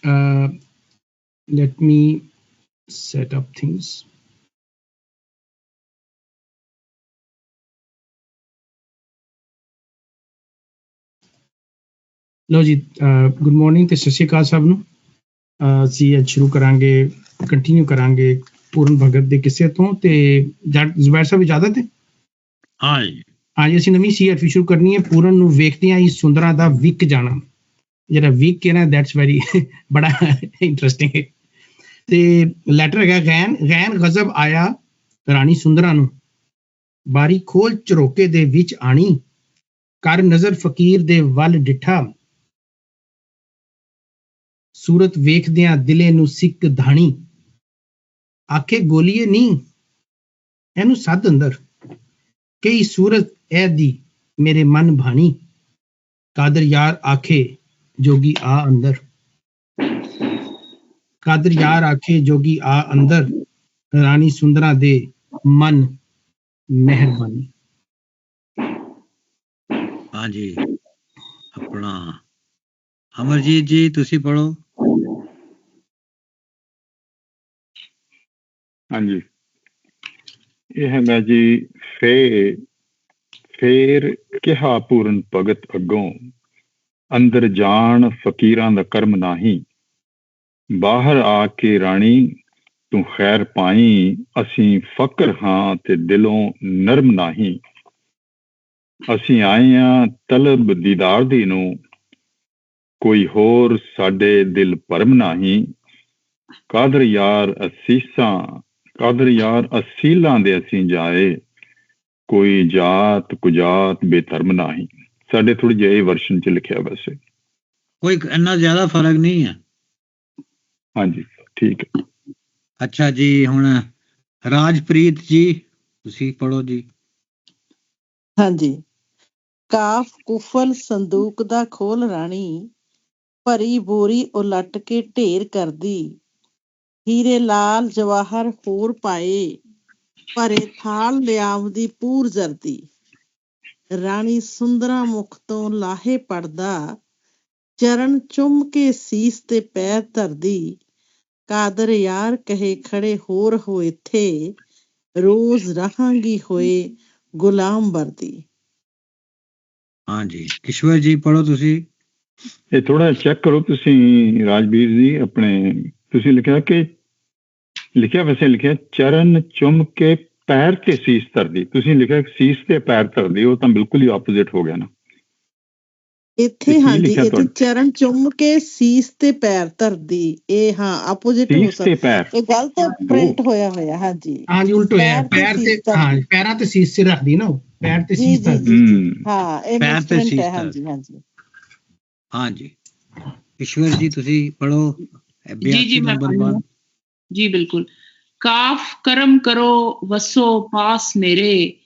let me set up things. ਲਓ ਜੀ, good morning ਤੇ ਸਤਿ ਸ਼੍ਰੀ ਅਕਾਲ ਸਭ ਨੂੰ। ਅਸੀਂ ਅੱਜ ਸ਼ੁਰੂ ਕਰਾਂਗੇ, ਕੰਟੀਨਿਊ ਕਰਾਂਗੇ ਪੂਰਨ ਭਗਤ ਦੇ ਕਿਸੇ ਤੋਂ। ਤੇ ਜ਼ੁਬੈਰ ਸਾਹਿਬ ਇਜਾਜ਼ਤ ਹੈ? ਹਾਂਜੀ, ਅਸੀਂ ਨਵੀਂ ਸੀਆਰਪੀ ਸ਼ੁਰੂ ਕਰਨੀ ਹੈ। ਪੂਰਨ ਨੂੰ ਵੇਖਦਿਆਂ ਹੀ ਸੁੰਦਰਾਂ ਦਾ ਵਿਕ ਜਾਣਾ, ਜਿਹੜਾ ਵਿਕ ਹੈ ਨਾ, ਦੈਟਸ ਵੈਰੀ ਬੜਾ ਇੰਟਰਸਟਿੰਗ ਹੈ। ਤੇ ਲੈਟਰ ਹੈਗਾ ਗੈਨ ਗਜ਼ਬ ਆਇਆ ਰਾਣੀ ਸੁੰਦਰਾਂ ਨੂੰ, ਬਾਰੀ ਖੋਲ ਝਰੋਕੇ ਦੇ ਵਿੱਚ ਆਣੀ, ਕਰ ਨਜ਼ਰ ਫਕੀਰ ਦੇ ਵੱਲ ਡਿੱਠਾ, ਸੂਰਤ ਵੇਖਦਿਆਂ ਦਿਲੇ ਨੂੰ ਸਿੱਕ ਧਾਣੀ, ਆਖੇ ਗੋਲੀਏ ਨੀ ਇਹਨੂੰ ਸੱਦ ਅੰਦਰ, ਕਈ ਸੂਰਤ ਇਹ ਦੀ ਮੇਰੇ ਮਨ ਭਾਣੀ, ਕਾਦਰ ਯਾਰ ਆਖੇ ਜੋਗੀ ਆ ਅੰਦਰ, ਕਾਦਰ ਯਾਰ ਆਖੇ ਜੋਗੀ ਆ ਅੰਦਰ, ਰਾਣੀ ਸੁੰਦਰਾਂ ਦੇ ਮਨ ਮਿਹਰਬਾਨੀ। ਹਾਂਜੀ, ਆਪਣਾ ਅਮਰਜੀਤ ਜੀ ਤੁਸੀਂ ਪੜ੍ਹੋ। ਹਾਂਜੀ, ਇਹ ਹੈਗਾ ਜੀ ਫੇਰ ਕਿਹਾ ਪੂਰਨ ਭਗਤ ਅੱਗੋਂ, ਅੰਦਰ ਜਾਣ ਫਕੀਰਾਂ ਦਾ ਕਰਮ ਨਹੀਂ, ਬਾਹਰ ਆ ਕੇ ਰਾਣੀ ਤੂੰ ਖੈਰ ਪਾਈ, ਅਸੀਂ ਫਕਰ ਹਾਂ ਤੇ ਦਿਲੋਂ ਨਰਮ ਨਹੀਂ, ਅਸੀਂ ਆਏ ਹਾਂ ਤਲਬ ਦੀਦਾਰ ਦੀ ਨੂੰ, ਕੋਈ ਹੋਰ ਸਾਡੇ ਦਿਲ ਭਰਮ ਨਹੀਂ, ਕਾਦਰ ਯਾਰ ਅਸੀਲਾਂ ਦੇ ਅਸੀਂ ਜਾਏ, ਕੋਈ ਜਾਤ ਕੁਜਾਤ ਬੇਧਰਮ ਨਹੀਂ। ਸਾਡੇ ਥੋੜੀ ਜਿਹੀ ਵਰਸ਼ਨ ਚ ਲਿਖਿਆ, ਵੈਸੇ ਕੋਈ ਇੰਨਾ ਜ਼ਿਆਦਾ ਫਰਕ ਨਹੀਂ ਹੈ। ਹਾਂਜੀ, ਠੀਕ ਹੈ। ਅੱਛਾ ਜੀ, ਹੁਣ ਰਾਜਪ੍ਰੀਤ ਜੀ ਤੁਸੀਂ ਪੜ੍ਹੋ ਜੀ। ਹਾਂਜੀ, ਕਾਫ ਕੁਫਲ ਸੰਦੂਕ ਦਾ ਖੋਲ ਰਾਣੀ, ਭਰੀ ਬੋਰੀ ਉਲਟ ਕੇ ਢੇਰ ਕਰਦੀ, ਹੀਰੇ ਲਾਲ ਜਵਾਹਰ ਹੋਰ ਪਾਏ, ਭਰੇ ਥਾਲ ਲਿਆਵਦੀ ਪੂਰ ਜਰਦੀ, ਰਾਣੀ ਸੁੰਦਰਾਂ ਮੁਖ ਤੋਂ ਲਾਹੇ ਪੜਦਾ, ਚਰਨ ਚੁੰਮ ਕੇ ਸੀਸ ਤੇ ਪੈਰ ਧਰਦੀ, ਕਾਦਰ ਯਾਰ ਕਹੇ ਖੜੇ ਹੋਰ ਹੋ ਇੱਥੇ, ਰੋਜ਼ ਰਹਾਂਗੀ ਹੋਏ ਗੁਲਾਮ ਵਰਦੀ। ਹਾਂਜੀ, ਕਿਸ਼ਵਰ ਜੀ ਪੜ੍ਹੋ ਤੁਸੀਂ। ਇਹ ਥੋੜਾ ਚੈੱਕ ਕਰੋ ਤੁਸੀਂ ਰਾਜਵੀਰ ਜੀ, ਆਪਣੇ ਤੁਸੀਂ ਲਿਖਿਆ ਵੈਸੇ ਲਿਖਿਆ ਚਰਨ ਚੁੰਮ ਕੇ ਪੈਰ ਤੇ ਸੀਸ ਧਰਦੀ, ਤੁਸੀਂ ਲਿਖਿਆ ਸੀਸ ਤੇ ਪੈਰ ਧਰਦੀ, ਉਹ ਤਾਂ ਬਿਲਕੁਲ ਹੀ ਆਪੋਜ਼ਿਟ ਹੋ ਗਿਆ ਨਾ ਇੱਥੇ। ਹਾਂਜੀ, ਇੱਥੇ ਚਰਨ ਚੁੰਮ ਕੇ ਸੀਸ ਤੇ ਪੈਰ ਧਰਦੀ, ਇਹ ਹਾਂ ਆਪੋਜ਼ਿਟ ਹੋ ਸਕਦਾ, ਇਹ ਗਲਤ ਪ੍ਰਿੰਟ ਹੋਇਆ। ਹਾਂਜੀ ਹਾਂਜੀ, ਉਲਟ ਹੋਇਆ, ਪੈਰ ਤੇ, ਹਾਂ ਪੈਰਾਂ ਤੇ ਸੀਸ ਤੇ ਰੱਖਦੀ ਨਾ, ਉਹ ਪੈਰ ਤੇ ਸੀਸ ਧਰਦੀ। ਹਾਂ, ਇਹ ਮਿਸਪ੍ਰਿੰਟ ਹੈ। ਹਾਂਜੀ ਹਾਂਜੀ ਹਾਂਜੀ, ਈਸ਼ਵਰ ਜੀ ਤੁਸੀਂ ਪੜ੍ਹੋ। ਜੀ ਮੈਂ ਜੀ ਬਿਲਕੁਲ। ਕਾਫ ਕਰਮ ਕਰੋ ਵਸੋ ਪਾਸ ਮੇਰੇ,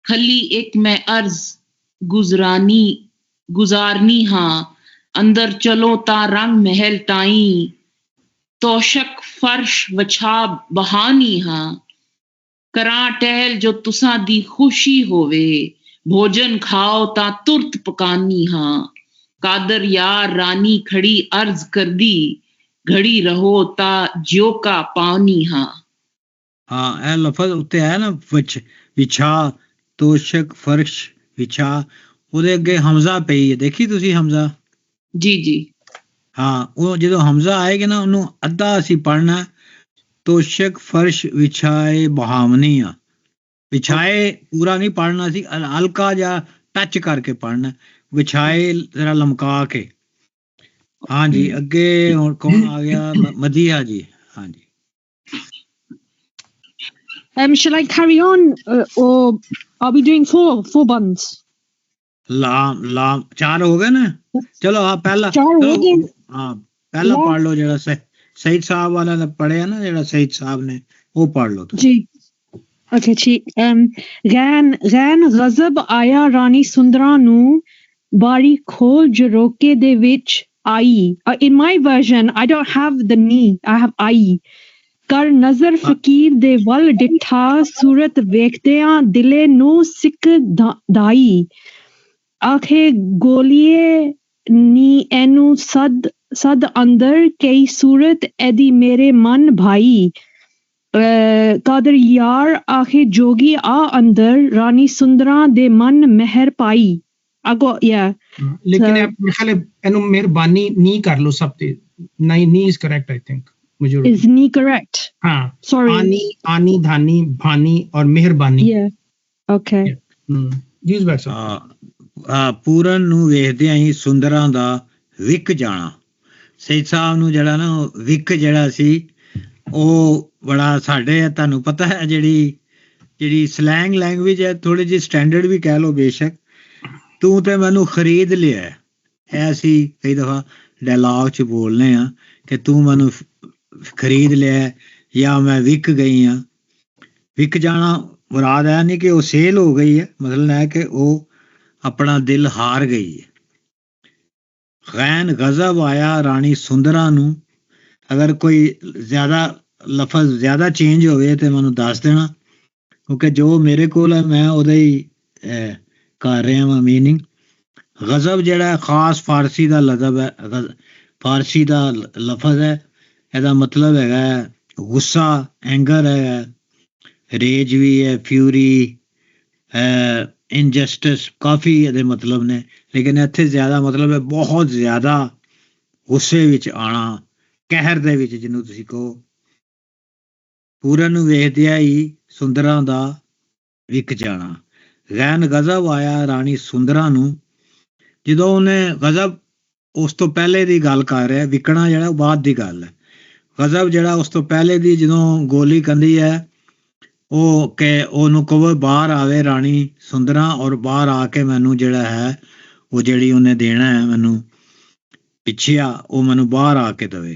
ਖਲੀ ਇੱਕ ਮੈਂ ਅਰਜ਼ ਗੁਜ਼ਾਰਨੀ ਹਾਂ, ਅੰਦਰ ਚਲੋ ਤਾਂ ਰੰਗ ਮਹਿਲ ਟਾਈ, ਤੋਸ਼ਕ ਫਰਸ਼ ਵਛਾ ਬਹਾਨੀ ਹਾਂ, ਕਰਾਂ ਟਹਿਲ ਜੋ ਤੁਸਾਂ ਦੀ ਖੁਸ਼ੀ ਹੋਵੇ, ਭੋਜਨ ਖਾਓ ਤਾਂ ਤੁਰਤ ਪਕਾਨੀ ਹਾਂ, ਕਾਦਰ ਯਾਰ ਰਾਣੀ ਖੜੀ ਅਰਜ਼ ਕਰਦੀ, ਘੜੀ ਰਹੋ ਤਾਂ ਜਿਉਕਾ ਪਾਉਣੀ ਹਾਂ। ਹਾਂ, ਇਹ ਲਫ਼ਜ਼ ਉੱਤੇ ਹੈ ਨਾ, ਵਿਛਾ, ਤੋਸ਼ਕ ਫਰਸ਼ ਵਿਛਾ, ਉਹਦੇ ਅੱਗੇ ਹਮਜ਼ਾ ਪਈ ਹੈ, ਦੇਖੀ ਤੁਸੀਂ ਹਮਜ਼ਾ? ਜੀ। ਹਾਂ, ਉਹ ਜਦੋਂ ਹਮਜ਼ਾ ਆਏਗਾ ਨਾ, ਉਹਨੂੰ ਅੱਧਾ ਅਸੀਂ ਪੜ੍ਹਨਾ, ਤੋਸ਼ਕ ਫਰਸ਼ ਵਿਛਾਏ ਬਹਾਵਨੀ ਆ, ਵਿਛਾਏ ਪੂਰਾ ਨਹੀਂ ਪੜ੍ਹਨਾ ਸੀ, ਹਲਕਾ ਜਿਹਾ ਟੱਚ ਕਰਕੇ ਪੜ੍ਹਨਾ, ਵਿਛਾਏ ਜ਼ਰਾ ਲਮਕਾ ਕੇ। ਹਾਂਜੀ, ਅੱਗੇ ਹੁਣ ਕੌਣ ਆ ਗਿਆ? ਮਦੀਹਾ ਜੀ। ਹਾਂਜੀ। Shall I carry on, or are we doing four buns? ਲਾਮ ਚਾਰ ਹੋ ਗਏ ਨਾ। ਚਲੋ ਹਾਂ, ਪਹਿਲਾ ਪੜ੍ਹ ਲਓ, ਜਿਹੜਾ ਸਈਦ ਸਾਹਿਬ ਵਾਲਾ ਨੇ ਪੜ੍ਹਿਆ ਨਾ, ਜਿਹੜਾ ਸਈਦ ਸਾਹਿਬ ਨੇ, ਉਹ ਪੜ੍ਹ ਲਓ ਜੀ। Okay, ਠੀਕ। ਗੈਨ ਗਜ਼ਬ ਆਇਆ ਰਾਣੀ ਸੁੰਦਰਾਂ ਨੂੰ, ਬਾਰੀ ਖੋਲ ਝਰੋਕੇ ਦੇ ਵਿੱਚ ਆਈ। In my version, I don't have the ni, I have ਆਈ। ਕਰ ਨਜ਼ਰ ਫਕੀਰ ਦੇ ਵੱਲ ਡਿੱਠਾ, ਸੂਰਤ ਵੇਖਦਿਆਂ ਦਿਲੇ ਨੂੰ ਸਿੱਕ ਧਾਈ, ਆਖੇ ਗੋਲੀਏ ਨੀ ਇਹਨੂੰ ਸੱਦ सद अंदर कई सूरत एदी मेरे मन भाई कादर यार आखे जोगी आ अंदर रानी सुंदरा दे मन मेहर पाई अगो लेकिन मेरे ख्याल एनु मेहरबानी नी कर लो सब ते नहीं नी इज करेक्ट आई थिंक मुझे is नी correct हाँ sorry आनी धानी भानी और मेहरबानी okay ਜੀ ਜ਼ੁਬੈਰ ਸਾਹਿਬ ਪੂਰਨ ਨੂੰ ਵੇਖਦਿਆਂ ਹੀ ਸੁੰਦਰਾਂ ਦਾ ਵਿਕ ਜਾਣਾ ਸੈਦ ਸਾਹਿਬ ਨੂੰ ਜਿਹੜਾ ਨਾ ਵਿਕ ਜਿਹੜਾ ਸੀ ਉਹ ਬੜਾ ਸਾਡੇ ਤੁਹਾਨੂੰ ਪਤਾ ਹੈ ਜਿਹੜੀ ਸਲੈਂਗ ਲੈਂਗੁਏਜ ਹੈ ਥੋੜੀ ਜਿਹੀ ਸਟੈਂਡਰਡ ਵੀ ਕਹਿ ਲਓ ਬੇਸ਼ੱਕ ਤੂੰ ਤੇ ਮੈਨੂੰ ਖਰੀਦ ਲਿਆ ਹੈ ਅਸੀਂ ਕਈ ਦਫਾ ਡਾਇਲੌਗ ਚ ਬੋਲਨੇ ਆ ਕਿ ਤੂੰ ਮੈਨੂੰ ਖਰੀਦ ਲਿਆ ਜਾਂ ਮੈਂ ਵਿਕ ਗਈ ਆ ਵਿਕ ਜਾਣਾ ਮੁਰਾਦ ਹੈ ਨਹੀਂ ਕਿ ਉਹ ਸੇਲ ਹੋ ਗਈ ਹੈ ਮਤਲਬ ਹੈ ਕਿ ਉਹ ਆਪਣਾ ਦਿਲ ਹਾਰ ਗਈ ਹੈ ਗੈਨ ਗਜ਼ਬ ਆਇਆ ਰਾਣੀ ਸੁੰਦਰਾ ਨੂੰ ਅਗਰ ਕੋਈ ਜ਼ਿਆਦਾ ਲਫ਼ਜ਼ ਜ਼ਿਆਦਾ ਚੇਂਜ ਹੋਵੇ ਤੇ ਮੈਨੂੰ ਦੱਸ ਦੇਣਾ ਕਿਉਂਕਿ ਜੋ ਮੇਰੇ ਕੋਲ ਹੈ ਮੈਂ ਉਹਦਾ ਹੀ ਕਰ ਰਿਹਾ ਹਾਂ ਮੀਨਿੰਗ ਗਜ਼ਬ ਜਿਹੜਾ ਖਾਸ ਫਾਰਸੀ ਦਾ ਲਫ਼ਜ਼ ਹੈ ਫਾਰਸੀ ਦਾ ਲਫ਼ਜ਼ ਹੈ ਇਹਦਾ ਮਤਲਬ ਹੈਗਾ ਗੁੱਸਾ ਐਂਗਰ ਹੈ ਰੇਜ ਵੀ ਹੈ ਫਿਊਰੀ ਇਨਜਸਟਿਸ ਕਾਫੀ ਇਹਦੇ ਮਤਲਬ ਨੇ ਲੇਕਿਨ ਇੱਥੇ ਜ਼ਿਆਦਾ ਮਤਲਬ ਹੈ ਬਹੁਤ ਜ਼ਿਆਦਾ ਗੁੱਸੇ ਵਿੱਚ ਆਣਾ ਕਹਿਰ ਦੇ ਵਿੱਚ ਜਿਹਨੂੰ ਤੁਸੀਂ ਕਹੋ ਪੂਰਨ ਨੂੰ ਵੇਖਦਿਆਂ ਹੀ ਸੁੰਦਰਾਂ ਦਾ ਵਿਕ ਜਾਣਾ ਗੈਨ ਗਜ਼ਬ ਆਇਆ ਰਾਣੀ ਸੁੰਦਰਾਂ ਨੂੰ ਜਦੋਂ ਉਹਨੇ ਗਜ਼ਬ ਉਸ ਤੋਂ ਪਹਿਲੇ ਦੀ ਗੱਲ ਕਰ ਰਿਹਾ ਵਿਕਣਾ ਜਿਹੜਾ ਉਹ ਬਾਅਦ ਦੀ ਗੱਲ ਹੈ ਗਜ਼ਬ ਜਿਹੜਾ ਉਸ ਤੋਂ ਪਹਿਲੇ ਦੀ ਜਦੋਂ ਗੋਲੀ ਕਹਿੰਦੀ ਹੈ ਉਹ ਕਿ ਉਹਨੂੰ ਕਹੋ ਬਾਹਰ ਆਵੇ ਰਾਣੀ ਸੁੰਦਰਾਂ ਔਰ ਬਾਹਰ ਆ ਕੇ ਮੈਨੂੰ ਜਿਹੜਾ ਹੈ ਉਹ ਜਿਹੜੀ ਉਹਨੇ ਦੇਣਾ ਹੈ ਮੈਨੂੰ ਪਿੱਛਿਆ ਉਹ ਮੈਨੂੰ ਬਾਹਰ ਆ ਕੇ ਦੇਵੇ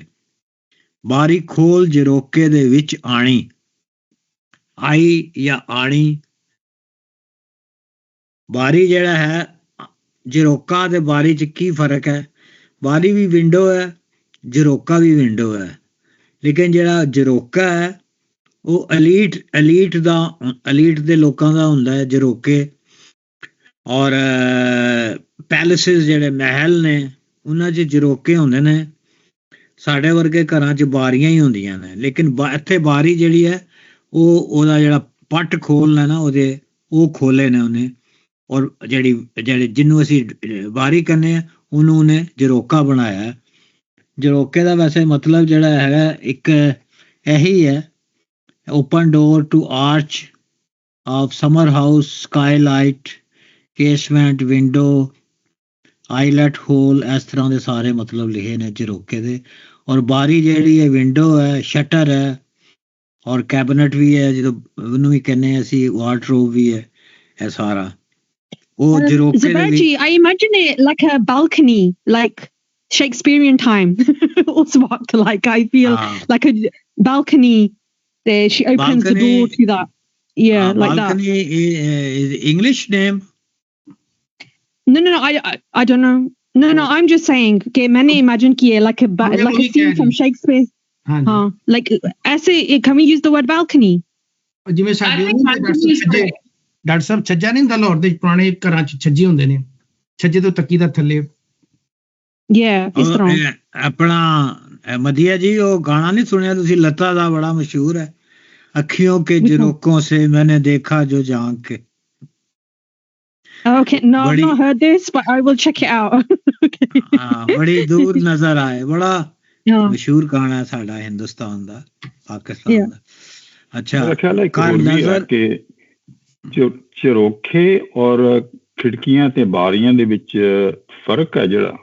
ਬਾਰੀ ਖੋਲ ਜਰੋਕੇ ਦੇ ਵਿੱਚ ਆਈ ਜਾਂ ਆਣੀ ਬਾਰੀ ਜਿਹੜਾ ਹੈ ਜਰੋਕਾ ਤੇ ਬਾਰੀ ਚ ਕੀ ਫਰਕ ਹੈ ਬਾਰੀ ਵੀ ਵਿੰਡੋ ਹੈ ਜਰੋਕਾ ਵੀ ਵਿੰਡੋ ਹੈ ਲੇਕਿਨ ਜਿਹੜਾ ਜਰੋਕਾ ਹੈ ਉਹ ਅਲੀਟ ਦੇ ਲੋਕਾਂ ਦਾ ਹੁੰਦਾ ਹੈ ਜਰੋਕੇ ਔਰ ਪੈਲੇਸਿਸ ਜਿਹੜੇ ਮਹਿਲ ਨੇ ਉਹਨਾਂ 'ਚ ਜਰੋਕੇ ਹੁੰਦੇ ਨੇ ਸਾਡੇ ਵਰਗੇ ਘਰਾਂ 'ਚ ਬਾਰੀਆਂ ਹੀ ਹੁੰਦੀਆਂ ਨੇ ਲੇਕਿਨ ਇੱਥੇ ਬਾਰੀ ਜਿਹੜੀ ਹੈ ਉਹਦਾ ਜਿਹੜਾ ਪੱਟ ਖੋਲਣਾ ਨਾ ਉਹਦੇ ਉਹ ਖੋਲੇ ਨੇ ਉਹਨੇ ਔਰ ਜਿਹੜੇ ਜਿਹਨੂੰ ਅਸੀਂ ਬਾਰੀ ਕਹਿੰਦੇ ਆ ਉਹਨੂੰ ਉਹਨੇ ਜਰੋਕਾ ਬਣਾਇਆ ਜਰੋਕੇ ਦਾ ਵੈਸੇ ਮਤਲਬ ਜਿਹੜਾ ਹੈਗਾ ਇੱਕ ਇਹੀ ਹੈ open door to arch of summer house skylight casement window eyelet hole ਇਸ ਤਰ੍ਹਾਂ ਦੇ ਸਾਰੇ ਮਤਲਬ ਲਿਖੇ ਨੇ ਜਰੋਕੇ ਦੇ ਔਰ ਬਾਰੀ ਜਿਹੜੀ ਹੈ ਵਿੰਡੋ ਹੈ ਸ਼ਟਰ ਹੈ ਔਰ ਕੈਬਨਟ ਵੀ ਹੈ ਜਦੋਂ ਉਹਨੂੰ ਵੀ ਕਹਿੰਦੇ ਅਸੀਂ ਵਾਰਡਰੋਬ ਵੀ ਹੈ ਇਹ ਸਾਰਾ ਉਹ ਜਰੋਕੇ ਦੇ ਵਿੱਚ I imagine it like a balcony like Shakespearean time also like I feel like a balcony she opens balcony, the door to that like balcony that is English name no I don't know no I'm just saying okay मैंने imagine किया like a scene from Shakespeare like ऐसे can we use the word balcony ਜਿਵੇਂ ਸਾਡੇ doctor ਸਾਹਿਬ ਛੱਜਾ ਨਹੀਂ ਹੁੰਦਾ ਲਾਹੌਰ ਦੇ ਪੁਰਾਣੇ ਘਰਾਂ 'ਚ ਛੱਜੇ ਹੁੰਦੇ ਨੇ ਛੱਜੇ ਤੋਂ ਤੱਕੀ ਦਾ ਥੱਲੇ ਇਸ ਤਰ੍ਹਾਂ ਆਪਣਾ ਮਦੀਆ ਜੀ ਉਹ ਗਾਣਾ ਨਹੀਂ ਸੁਣਿਆ ਤੁਸੀਂ ਲੱਤਾ ਦਾ ਬੜਾ ਮਸ਼ਹੂਰ ਹੈ अखियों के झरोकों से मैंने देखा जो झांक के okay no I've not heard this but I will check it out बड़ी दूर नजर आए बड़ा मशहूर गाना है साडा हिंदुस्तान दा पाकिस्तान दा अच्छा ख्याल है कि नजर के झरोखे और खिड़कियां ते बारियां दे विच फर्क है ਜਿਹੜਾ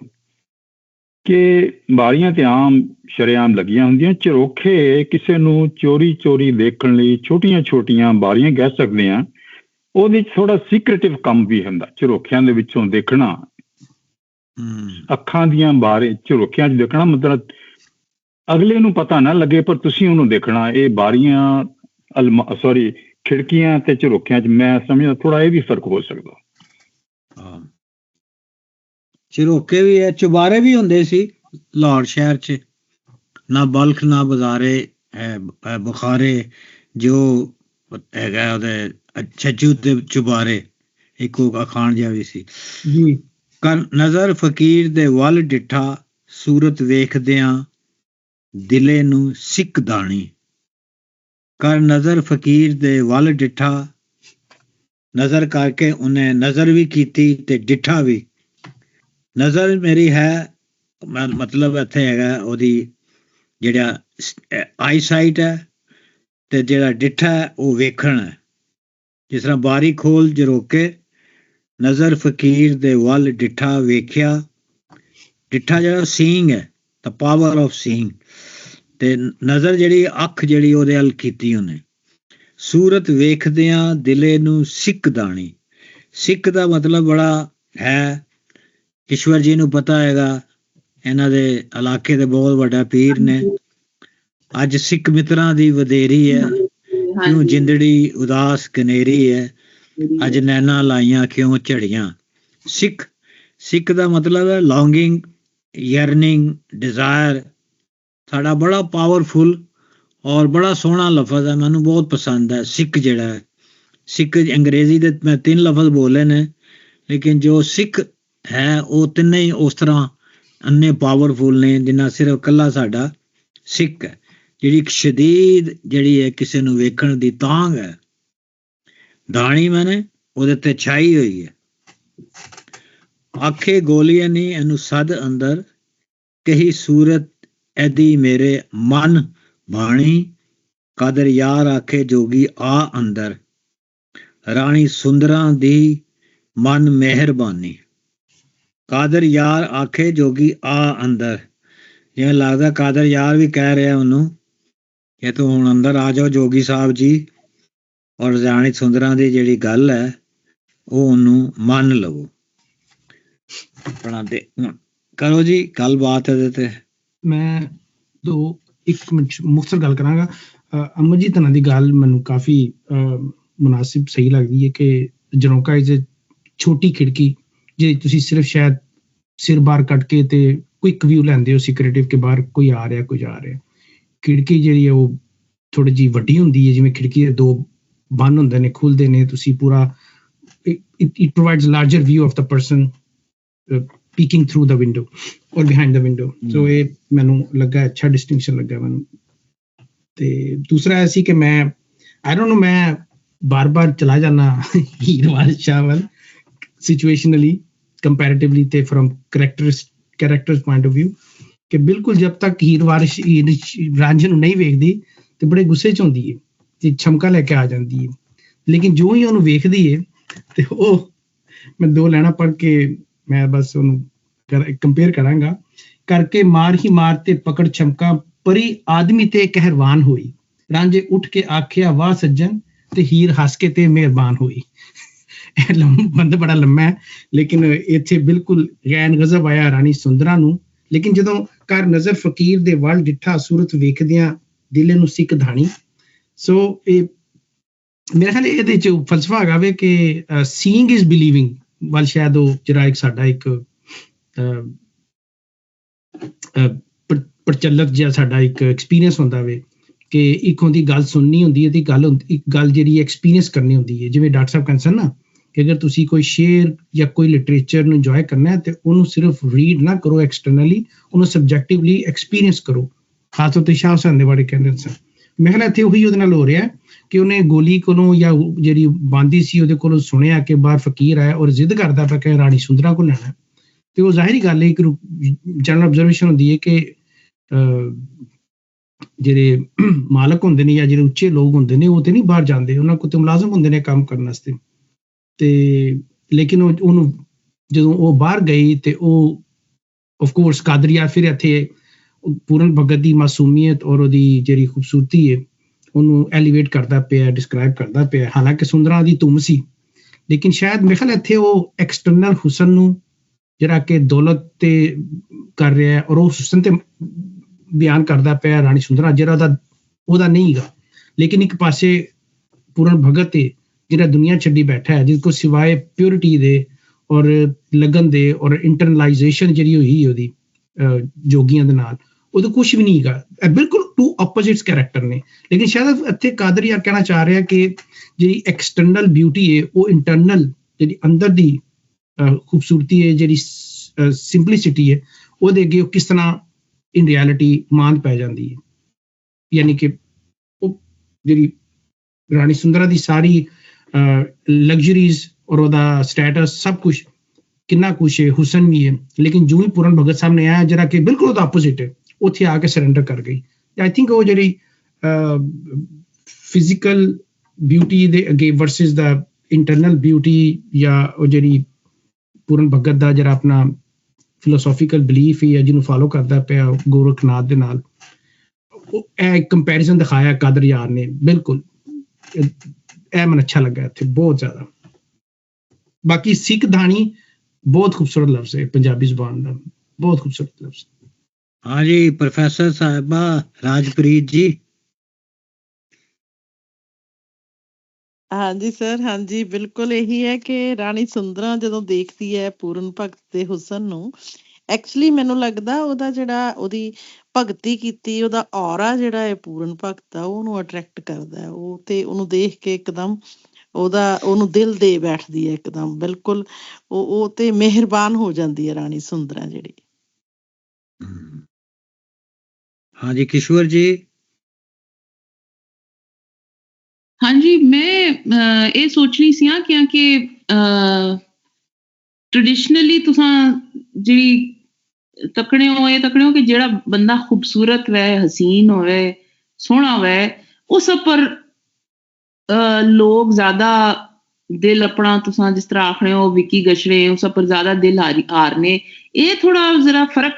ਕਿ ਬਾਰੀਆਂ ਤੇ ਆਮ ਸ਼ਰੇਆਮ ਲੱਗੀਆਂ ਹੁੰਦੀਆਂ ਝਰੋਖੇ ਕਿਸੇ ਨੂੰ ਚੋਰੀ ਦੇਖਣ ਲਈ ਛੋਟੀਆਂ ਬਾਰੀਆਂ ਕਹਿ ਸਕਦੇ ਆ ਉਹਦੇ ਚ ਥੋੜਾ ਸੀਕ੍ਰੇਟਿਵ ਕੰਮ ਵੀ ਹੁੰਦਾ ਝਰੋਖਿਆਂ ਦੇ ਵਿੱਚੋਂ ਦੇਖਣਾ ਅੱਖਾਂ ਦੀਆਂ ਬਾਰੇ ਝਰੋਖਿਆਂ 'ਚ ਦੇਖਣਾ ਮਤਲਬ ਅਗਲੇ ਨੂੰ ਪਤਾ ਨਾ ਲੱਗੇ ਪਰ ਤੁਸੀਂ ਉਹਨੂੰ ਦੇਖਣਾ ਇਹ ਬਾਰੀਆਂ ਖਿੜਕੀਆਂ ਤੇ ਝਰੋਖਿਆਂ 'ਚ ਮੈਂ ਸਮਝਦਾ ਥੋੜਾ ਇਹ ਵੀ ਫਰਕ ਹੋ ਸਕਦਾ ਝਰੋਕੇ ਵੀ ਹੈ ਚੁਬਾਰੇ ਵੀ ਹੁੰਦੇ ਸੀ ਲਾਹੌਰ ਸ਼ਹਿਰ 'ਚ ਨਾ ਬਲਖ ਨਾ ਬਜ਼ਾਰੇ ਬੁਖਾਰੇ ਜੋ ਹੈਗਾ ਉਹਦੇ ਛੱਜੂ ਦੇ ਚੁਬਾਰੇ ਇੱਕੋ ਅਖਾਣ ਜਿਹਾ ਵੀ ਸੀ ਜੀ ਕਰ ਨਜ਼ਰ ਫਕੀਰ ਦੇ ਵੱਲ ਡਿੱਠਾ ਸੂਰਤ ਵੇਖਦਿਆਂ ਦਿਲੇ ਨੂੰ ਸਿੱਕ ਦਾਣੀ। ਕਰ ਨਜ਼ਰ ਫਕੀਰ ਦੇ ਵੱਲ ਡਿੱਠਾ, ਨਜ਼ਰ ਕਰਕੇ ਉਹਨੇ ਨਜ਼ਰ ਵੀ ਕੀਤੀ ਤੇ ਡਿੱਠਾ ਵੀ। ਨਜ਼ਰ ਮੇਰੀ ਹੈ ਮਤਲਬ ਇੱਥੇ ਹੈਗਾ ਉਹਦੀ ਜਿਹੜਾ ਆਈ ਸਾਈਟ ਹੈ, ਤੇ ਜਿਹੜਾ ਡਿੱਠਾ ਹੈ ਉਹ ਵੇਖਣ ਹੈ। ਜਿਸ ਤਰ੍ਹਾਂ ਬਾਰੀ ਖੋਲ ਜਰੋਕੇ ਨਜ਼ਰ ਫਕੀਰ ਦੇ ਵੱਲ ਡਿੱਠਾ ਵੇਖਿਆ। ਡਿੱਠਾ ਜਿਹੜਾ ਸੀਇੰਗ ਹੈ, the power of seeing, ਤੇ ਨਜ਼ਰ ਜਿਹੜੀ ਅੱਖ ਜਿਹੜੀ ਉਹਦੇ ਵੱਲ ਕੀਤੀ ਉਹਨੇ। ਸੂਰਤ ਵੇਖਦਿਆਂ ਦਿਲੇ ਨੂੰ ਸਿੱਕ ਦਾਣੀ। ਸਿੱਖ ਦਾ ਮਤਲਬ ਬੜਾ ਹੈ, ਈਸ਼ਵਰ ਜੀ ਨੂੰ ਪਤਾ ਹੈਗਾ, ਇਹਨਾਂ ਦੇ ਇਲਾਕੇ ਦੇ ਬਹੁਤ ਵੱਡਾ ਪੀਰ ਨੇ। ਅੱਜ ਸਿੱਖ ਮਿੱਤਰਾਂ ਦੀ ਵਧੇਰੀ ਹੈ, ਕਿਉਂ ਜਿੰਦੜੀ ਉਦਾਸ ਕਨੇਰੀ ਹੈ, ਅੱਜ ਨੈਣਾ ਲਾਈਆਂ ਕਿਉਂ ਝੜੀਆਂ। ਸਿੱਖ ਦਾ ਮਤਲਬ ਹੈ ਲੌਂਗਿੰਗ, ਯਰਨਿੰਗ, ਡਿਜ਼ਾਇਰ। ਸਾਡਾ ਬੜਾ ਪਾਵਰਫੁਲ ਔਰ ਬੜਾ ਸੋਹਣਾ ਲਫ਼ਜ਼ ਹੈ, ਮੈਨੂੰ ਬਹੁਤ ਪਸੰਦ ਹੈ ਸਿੱਖ ਜਿਹੜਾ ਹੈ। ਸਿੱਖ ਅੰਗਰੇਜ਼ੀ ਦੇ ਮੈਂ 3 ਲਫ਼ਜ਼ ਬੋਲੇ ਨੇ, ਲੇਕਿਨ ਜੋ ਸਿੱਖ ਹੈ ਉਹ ਤਿੰਨੇ ਹੀ ਉਸ ਤਰ੍ਹਾਂ ਅੰਨੇ ਪਾਵਰਫੁਲ ਨੇ ਜਿੰਨਾ ਸਿਰਫ ਇਕੱਲਾ ਸਾਡਾ ਸਿੱਖ ਹੈ। ਜਿਹੜੀ ਇੱਕ ਸ਼ਦੀਦ ਜਿਹੜੀ ਹੈ ਕਿਸੇ ਨੂੰ ਵੇਖਣ ਦੀ ਤਾਂਘ ਹੈ। ਦਾਣੀ ਮੈਨੇ ਉਹਦੇ ਤੇ ਛਾਈ ਹੋਈ ਹੈ। ਆਖੇ ਗੋਲੀਆਂ ਨੀ ਇਹਨੂੰ ਸਦ ਅੰਦਰ, ਕਹੀ ਸੂਰਤ ਐਦੀ ਮੇਰੇ ਮਨ ਬਾਣੀ। ਕਾਦਰ ਯਾਰ ਆਖੇ ਜੋਗੀ ਆ ਅੰਦਰ, ਰਾਣੀ ਸੁੰਦਰਾਂ ਦੀ ਮਨ ਮਿਹਰਬਾਨੀ। ਕਾਦਰ ਯਾਰ ਆਖੇ ਜੋਗੀ ਆ ਅੰਦਰ, ਜਿਵੇਂ ਲੱਗਦਾ ਕਾਦਰ ਯਾਰ ਵੀ ਕਹਿ ਰਿਹਾ ਉਹਨੂੰ ਕਿ ਤੂੰ ਹੁਣ ਅੰਦਰ ਆ ਜਾਓ ਜੋਗੀ ਸਾਹਿਬ ਜੀ, ਔਰ ਰਾਣੀ ਸੁੰਦਰਾਂ ਦੀ ਜਿਹੜੀ ਗੱਲ ਹੈ ਉਹ ਉਹਨੂੰ ਮੰਨ ਲਵੋ। ਆਪਣਾ ਦੇ ਕਰੋ ਜੀ ਗੱਲਬਾਤ ਇਹਦੇ ਤੇ। ਮੈਂ ਇੱਕ ਮਿੰਟ ਮੁਖਤਸਰ ਗੱਲ ਕਰਾਂਗਾ। ਅਮਰ ਜੀ ਤੁਹਾਨੂੰ ਦੀ ਗੱਲ ਮੈਨੂੰ ਕਾਫੀ ਮੁਨਾਸਿਬ ਸਹੀ ਲੱਗਦੀ ਹੈ ਕਿ ਜਰੋਕਾ ਇਜ਼ ਛੋਟੀ ਖਿੜਕੀ ਜਿਹੜੀ ਤੁਸੀਂ ਸਿਰਫ ਸ਼ਾਇਦ ਸਿਰ ਬਾਹਰ ਕੱਢ ਕੇ ਤੇ ਕੁਇਕ ਵਿਊ ਲੈਂਦੇ ਹੋ ਸਿਕਰੇਟਿਵ ਕੇ ਬਾਹਰ ਕੋਈ ਆ ਰਿਹਾ ਕੋਈ ਜਾ ਰਿਹਾ। ਖਿੜਕੀ ਜਿਹੜੀ ਹੈ ਉਹ ਥੋੜੀ ਜਿਹੀ ਵੱਡੀ ਹੁੰਦੀ ਹੈ, ਜਿਵੇਂ ਖਿੜਕੀ ਦੇ 2 ਬੰਨ ਹੁੰਦੇ ਨੇ, ਖੁੱਲਦੇ ਨੇ, ਤੁਸੀਂ ਪੂਰਾ it provides larger view of the person peeking through the window or behind the window. So ਇਹ ਮੈਨੂੰ ਲੱਗਾ ਅੱਛਾ ਡਿਸਟਿੰਕਸ਼ਨ ਲੱਗਾ ਮੈਨੂੰ। ਤੇ ਦੂਸਰਾ ਇਹ ਸੀ ਕਿ ਮੈਂ I don't know, ਮੈਂ ਬਾਰ-ਬਾਰ ਚਲਾ ਜਾਣਾ ਹੀਰ ਵਾਰਿਸ ਸ਼ਾਹ ਵੱਲ ਸਿਚੁਏਸ਼ਨਲੀ ਕੰਪੈਰੇਟਿਵਲੀ ਤੇ from characters point of view, ਕਿ ਬਿਲਕੁਲ ਜਦ ਤੱਕ ਹੀਰ ਰਾਂਝੇ ਨੂੰ ਨਹੀਂ ਵੇਖਦੀ ਤੇ ਬੜੇ ਗੁੱਸੇ 'ਚ ਹੁੰਦੀ ਹੈ ਤੇ ਛਮਕਾ ਲੈ ਕੇ ਆ ਜਾਂਦੀ ਹੈ। ਲੇਕਿਨ ਜੋ ਹੀ ਉਹਨੂੰ ਵੇਖਦੀ ਹੈ ਤੇ ਉਹ ਮੈਂ 2 ਲਾਈਨਾਂ ਪੜ੍ਹ ਕੇ ਮੈਂ ਬਸ ਉਹਨੂੰ ਕੰਪੇਅਰ ਕਰਾਂਗਾ। ਕਰਕੇ ਮਾਰ ਹੀ ਮਾਰ ਤੇ ਪਕੜ ਛਮਕਾ, ਪਰੀ ਆਦਮੀ ਤੇ ਕਹਿਰਵਾਨ ਹੋਈ। ਰਾਂਝੇ ਉੱਠ ਕੇ ਆਖਿਆ ਵਾਹ ਸੱਜਣ, ਤੇ ਹੀਰ ਹੱਸ ਕੇ ਤੇ ਮਿਹਰਬਾਨ ਹੋਈ। ਬੰਦਾ ਬੜਾ ਲੰਮਾ ਹੈ, ਲੇਕਿਨ ਇੱਥੇ ਬਿਲਕੁਲ ਗੈਨ ਗਜ਼ਬ ਆਇਆ ਰਾਣੀ ਸੁੰਦਰਾਂ ਨੂੰ। ਲੇਕਿਨ ਜਦੋਂ ਕਰ ਨਜ਼ਰ ਫਕੀਰ ਦੇ ਵੱਲ ਡਿੱਠਾ, ਸੂਰਤ ਵੇਖਦਿਆਂ ਦਿਲੇ ਨੂੰ ਸਿੱਕ ਧਾਣੀ। ਸੋ ਇਹ ਮੇਰੇ ਖਿਆਲ ਇਹਦੇ 'ਚ ਫਲਸਫਾ ਹੈਗਾ ਵੇ ਕਿ ਸੀਇੰਗ ਇਜ਼ ਬਿਲੀਵਿੰਗ ਵੱਲ ਸ਼ਾਇਦ ਉਹ ਜਿਹੜਾ ਇੱਕ ਸਾਡਾ ਇੱਕ ਪ੍ਰਚਲਿਤ ਜਿਹਾ ਸਾਡਾ ਇੱਕ ਐਕਸਪੀਰੀਅੰਸ ਹੁੰਦਾ ਵੇ ਕਿ ਇੱਕ ਉਹਦੀ ਗੱਲ ਸੁਣਨੀ ਹੁੰਦੀ ਹੈ ਤੇ ਇੱਕ ਗੱਲ ਜਿਹੜੀ ਐਕਸਪੀਰੀਅੰਸ ਕਰਨੀ ਹੁੰਦੀ ਹੈ। ਜਿਵੇਂ ਡਾਕਟਰ ਸਾਹਿਬ ਕਹਿੰਦੇ ਨਾ ਕਿ ਅਗਰ ਤੁਸੀਂ ਕੋਈ ਸ਼ੇਅਰ ਜਾਂ ਕੋਈ ਲਿਟਰੇਚਰ ਨੂੰ ਇੰਜੋਏ ਕਰਨਾ ਹੈ ਤੇ ਉਹਨੂੰ ਸਿਰਫ ਰੀਡ ਨਾ ਕਰੋ ਐਕਸਟਰਨਲੀ, ਉਹਨੂੰ ਸਬਜੈਕਟਿਵਲੀ ਐਕਸਪੀਰੀਅੰਸ ਕਰੋ। ਖਾਸ ਤੌਰ ਤੇ ਸ਼ਾਹ ਹੁਸੈਨ ਦੇ ਬਾਰੇ ਕਹਿੰਦੇ ਸਨ। ਮੈਂ ਖਿਆਲ ਇੱਥੇ ਉਹੀ ਉਹਦੇ ਨਾਲ ਹੋ ਰਿਹਾ ਕਿ ਉਹਨੇ ਗੋਲੀ ਕੋਲੋਂ ਜਾਂ ਜਿਹੜੀ ਬਾਂਦੀ ਸੀ ਉਹਦੇ ਕੋਲੋਂ ਸੁਣਿਆ ਕਿ ਬਾਹਰ ਫਕੀਰ ਆਇਆ ਔਰ ਜ਼ਿੱਦ ਕਰਦਾ ਪਿਆ ਕਿ ਰਾਣੀ ਸੁੰਦਰਾਂ ਕੋਲ ਲੈਣਾ, ਤੇ ਉਹ ਜ਼ਾਹਿਰੀ ਗੱਲ ਹੈ ਇੱਕ ਜਨਰਲ ਆਬਜ਼ਰਵੇਸ਼ਨ ਹੁੰਦੀ ਹੈ ਕਿ ਜਿਹੜੇ ਮਾਲਕ ਹੁੰਦੇ ਨੇ ਜਾਂ ਜਿਹੜੇ ਉੱਚੇ ਲੋਕ ਹੁੰਦੇ ਨੇ ਉਹ ਤੇ ਨਹੀਂ ਬਾਹਰ ਜਾਂਦੇ, ਉਹਨਾਂ ਕੋਲ ਤੇ ਮੁਲਾਜ਼ਮ ਹੁੰਦੇ ਨੇ ਕੰਮ ਕਰਨ ਵਾਸਤੇ। ਤੇ ਲੇਕਿਨ ਉਹਨੂੰ ਜਦੋਂ ਉਹ ਬਾਹਰ ਗਈ ਤੇ ਉਹ ਆਫਕੋਰਸ ਕਾਦਰੀਆ ਫਿਰ ਇੱਥੇ ਪੂਰਨ ਭਗਤ ਦੀ ਮਾਸੂਮੀਅਤ ਔਰ ਉਹਦੀ ਜਿਹੜੀ ਖੂਬਸੂਰਤੀ ਹੈ ਉਹਨੂੰ ਐਲੀਵੇਟ ਕਰਦਾ ਪਿਆ, ਡਿਸਕ੍ਰਾਈਬ ਕਰਦਾ ਪਿਆ। ਹਾਲਾਂਕਿ ਸੁੰਦਰਾਂ ਦੀ ਧੁੰਮ ਸੀ, ਲੇਕਿਨ ਸ਼ਾਇਦ ਮੇਰੇ ਖਿਆਲ ਇੱਥੇ ਉਹ ਐਕਸਟਰਨਲ ਹੁਸਨ ਨੂੰ ਜਿਹੜਾ ਕਿ ਦੌਲਤ ਤੇ ਕਰ ਰਿਹਾ ਔਰ ਉਹ ਹੁਸਨ ਤੇ ਬਿਆਨ ਕਰਦਾ ਪਿਆ ਰਾਣੀ ਸੁੰਦਰਾਂ, ਜਿਹੜਾ ਉਹਦਾ ਨਹੀਂ ਹੈਗਾ। ਲੇਕਿਨ ਇੱਕ ਪਾਸੇ ਪੂਰਨ ਭਗਤ ਹੈ ਜਿਹੜਾ ਦੁਨੀਆ ਛੱਡੀ ਬੈਠਾ ਹੈ, ਜਿਸ ਕੋ ਸਿਵਾਏ ਪਿਓਰਿਟੀ ਦੇ ਔਰ ਲਗਨ ਦੇ ਔਰ ਇੰਟਰਨਲਾਈਜੇਸ਼ਨ ਜਿਹੜੀ ਹੋਈ ਉਹਦੀ ਜੋਗੀਆਂ ਦੇ ਨਾਲ, ਉਹਦਾ ਕੁਛ ਵੀ ਨਹੀਂ ਹੈਗਾ। ਬਿਲਕੁਲ 2 ਆਪੋਜ਼ਿਟਸ ਕੈਰੈਕਟਰ ਨੇ। ਲੇਕਿਨ ਸ਼ਾਇਦ ਇੱਥੇ ਕਾਦਰੀਆ ਕਹਿਣਾ ਚਾਹ ਰਿਹਾ ਕਿ ਜਿਹੜੀ ਐਕਸਟਰਨਲ ਬਿਊਟੀ ਹੈ ਉਹ ਇੰਟਰਨਲ ਜਿਹੜੀ ਅੰਦਰ ਦੀ ਖੂਬਸੂਰਤੀ ਹੈ, ਜਿਹੜੀ ਸਿੰਪਲਿਸਿਟੀ ਹੈ, ਉਹਦੇ ਅੱਗੇ ਉਹ ਕਿਸ ਤਰ੍ਹਾਂ ਇਨ ਰਿਐਲਿਟੀ ਮਾਂਦ ਪੈ ਜਾਂਦੀ ਹੈ। ਯਾਨੀ ਕਿ ਉਹ ਜਿਹੜੀ ਰਾਣੀ ਸੁੰਦਰਾ ਦੀ ਸਾਰੀ ਲਗਜ਼ਰੀਜ਼ ਔਰ ਉਹਦਾ ਸਟੇਟਸ ਸਭ ਕੁਝ ਕਿੰਨਾ ਕੁਛ ਹੈ, ਹੁਸਨ ਵੀ ਹੈ, ਲੇਕਿਨ ਜਿਉਂ ਹੀ ਪੂਰਨ ਭਗਤ ਸਾਹਿਬ ਨੇ ਆਇਆ ਜਿਹੜਾ ਕਿ ਬਿਲਕੁਲ ਉਹਦਾ ਆਪੋਜ਼ਿਟ ਹੈ, ਉੱਥੇ ਆ ਕੇ ਸਰੈਂਡਰ ਕਰ ਗਈ। ਆਈ ਥਿੰਕ ਉਹ ਜਿਹੜੀ ਫਿਜ਼ੀਕਲ ਬਿਊਟੀ ਦੇ ਅੱਗੇ ਵਰਸਸ ਦਾ ਇੰਟਰਨਲ ਬਿਊਟੀ, ਜਾਂ ਉਹ ਜਿਹੜੀ ਪੂਰਨ ਭਗਤ ਦਾ ਜਿਹੜਾ ਆਪਣਾ ਫਿਲੋਸੋਫੀਕਲ ਬਿਲੀਫ ਹੀ ਹੈ ਜਿਹਨੂੰ ਫਾਲੋ ਕਰਦਾ ਪਿਆ ਗੋਰਖਨਾਥ ਦੇ ਨਾਲ, ਉਹ ਇਹ ਕੰਪੈਰੀਜ਼ਨ ਦਿਖਾਇਆ ਕਾਦਰ ਯਾਰ ਨੇ। ਬਿਲਕੁਲ ਇਹ ਮੈਨੂੰ ਅੱਛਾ ਲੱਗਾ ਇੱਥੇ ਬਹੁਤ ਜ਼ਿਆਦਾ। ਬਾਕੀ ਸਿੱਖ ਧਾਣੀ ਬਹੁਤ ਖੂਬਸੂਰਤ ਲਫ਼ਜ਼ ਹੈ ਪੰਜਾਬੀ ਜ਼ੁਬਾਨ ਦਾ, ਬਹੁਤ ਖੂਬਸੂਰਤ ਲਫ਼ਜ਼। ਹਾਂਜੀ ਪ੍ਰੋਫੈਸਰ ਸਾਹਿਬਾ ਰਾਜਪ੍ਰੀਤ ਜੀ। ਹਾਂਜੀ ਸਰ, ਹਾਂਜੀ ਬਿਲਕੁਲ ਇਹੀ ਹੈ ਕਿ ਰਾਣੀ ਸੁੰਦਰਾਂ ਜਦੋਂ ਦੇਖਦੀ ਹੈ ਪੂਰਨ ਭਗਤ ਦੇ ਹੁਸਨ ਨੂੰ, ਐਕਚੁਅਲੀ ਮੈਨੂੰ ਲੱਗਦਾ ਉਹਦਾ ਜਿਹੜਾ ਉਹਦੀ ਭਗਤੀ ਕੀਤੀ ਉਹਦਾ ਔਰਾ ਜਿਹੜਾ ਹੈ ਪੂਰਨ ਭਗਤ ਦਾ, ਉਹਨੂੰ ਅਟਰੈਕਟ ਕਰਦਾ। ਉਹ ਤੇ ਉਹਨੂੰ ਦੇਖ ਕੇ ਇੱਕਦਮ ਉਹਨੂੰ ਦਿਲ ਦੇ ਬੈਠਦੀ ਹੈ ਇੱਕਦਮ, ਬਿਲਕੁਲ ਉਹ ਤੇ ਮਿਹਰਬਾਨ ਹੋ ਜਾਂਦੀ ਹੈ ਰਾਣੀ ਸੁੰਦਰਾਂ ਜਿਹੜੀ। ਹਾਂਜੀ ਕਿਸ਼ੋਰ ਜੀ। ਹਾਂਜੀ ਮੈਂ ਇਹ ਸੋਚਣੀ ਸੀ ਕਿ ਟ੍ਰੈਡੀਸ਼ਨਲੀ ਤੁਸੀਂ ਜਿਹੜੀ ਤੱਕਣੇ ਹੋ ਕਿ ਜਿਹੜਾ ਬੰਦਾ ਖੂਬਸੂਰਤ ਵੈ, ਹਸੀਨ ਹੋਵੇ, ਸੋਹਣਾ ਵੈ, ਉਸ ਉੱਪਰ ਲੋਕ ਜ਼ਿਆਦਾ ਦਿਲ ਆਪਣਾ, ਤੁਸੀਂ ਜਿਸ ਤਰ੍ਹਾਂ ਆਖਣੇ ਹੋ ਵਿਕੀ ਗਸ਼ਰੇ, ਉਸ ਉੱਪਰ ਜ਼ਿਆਦਾ ਦਿਲ ਹਾਰਨੇ। ਇਹ ਥੋੜਾ ਜ਼ਰਾ ਫਰਕ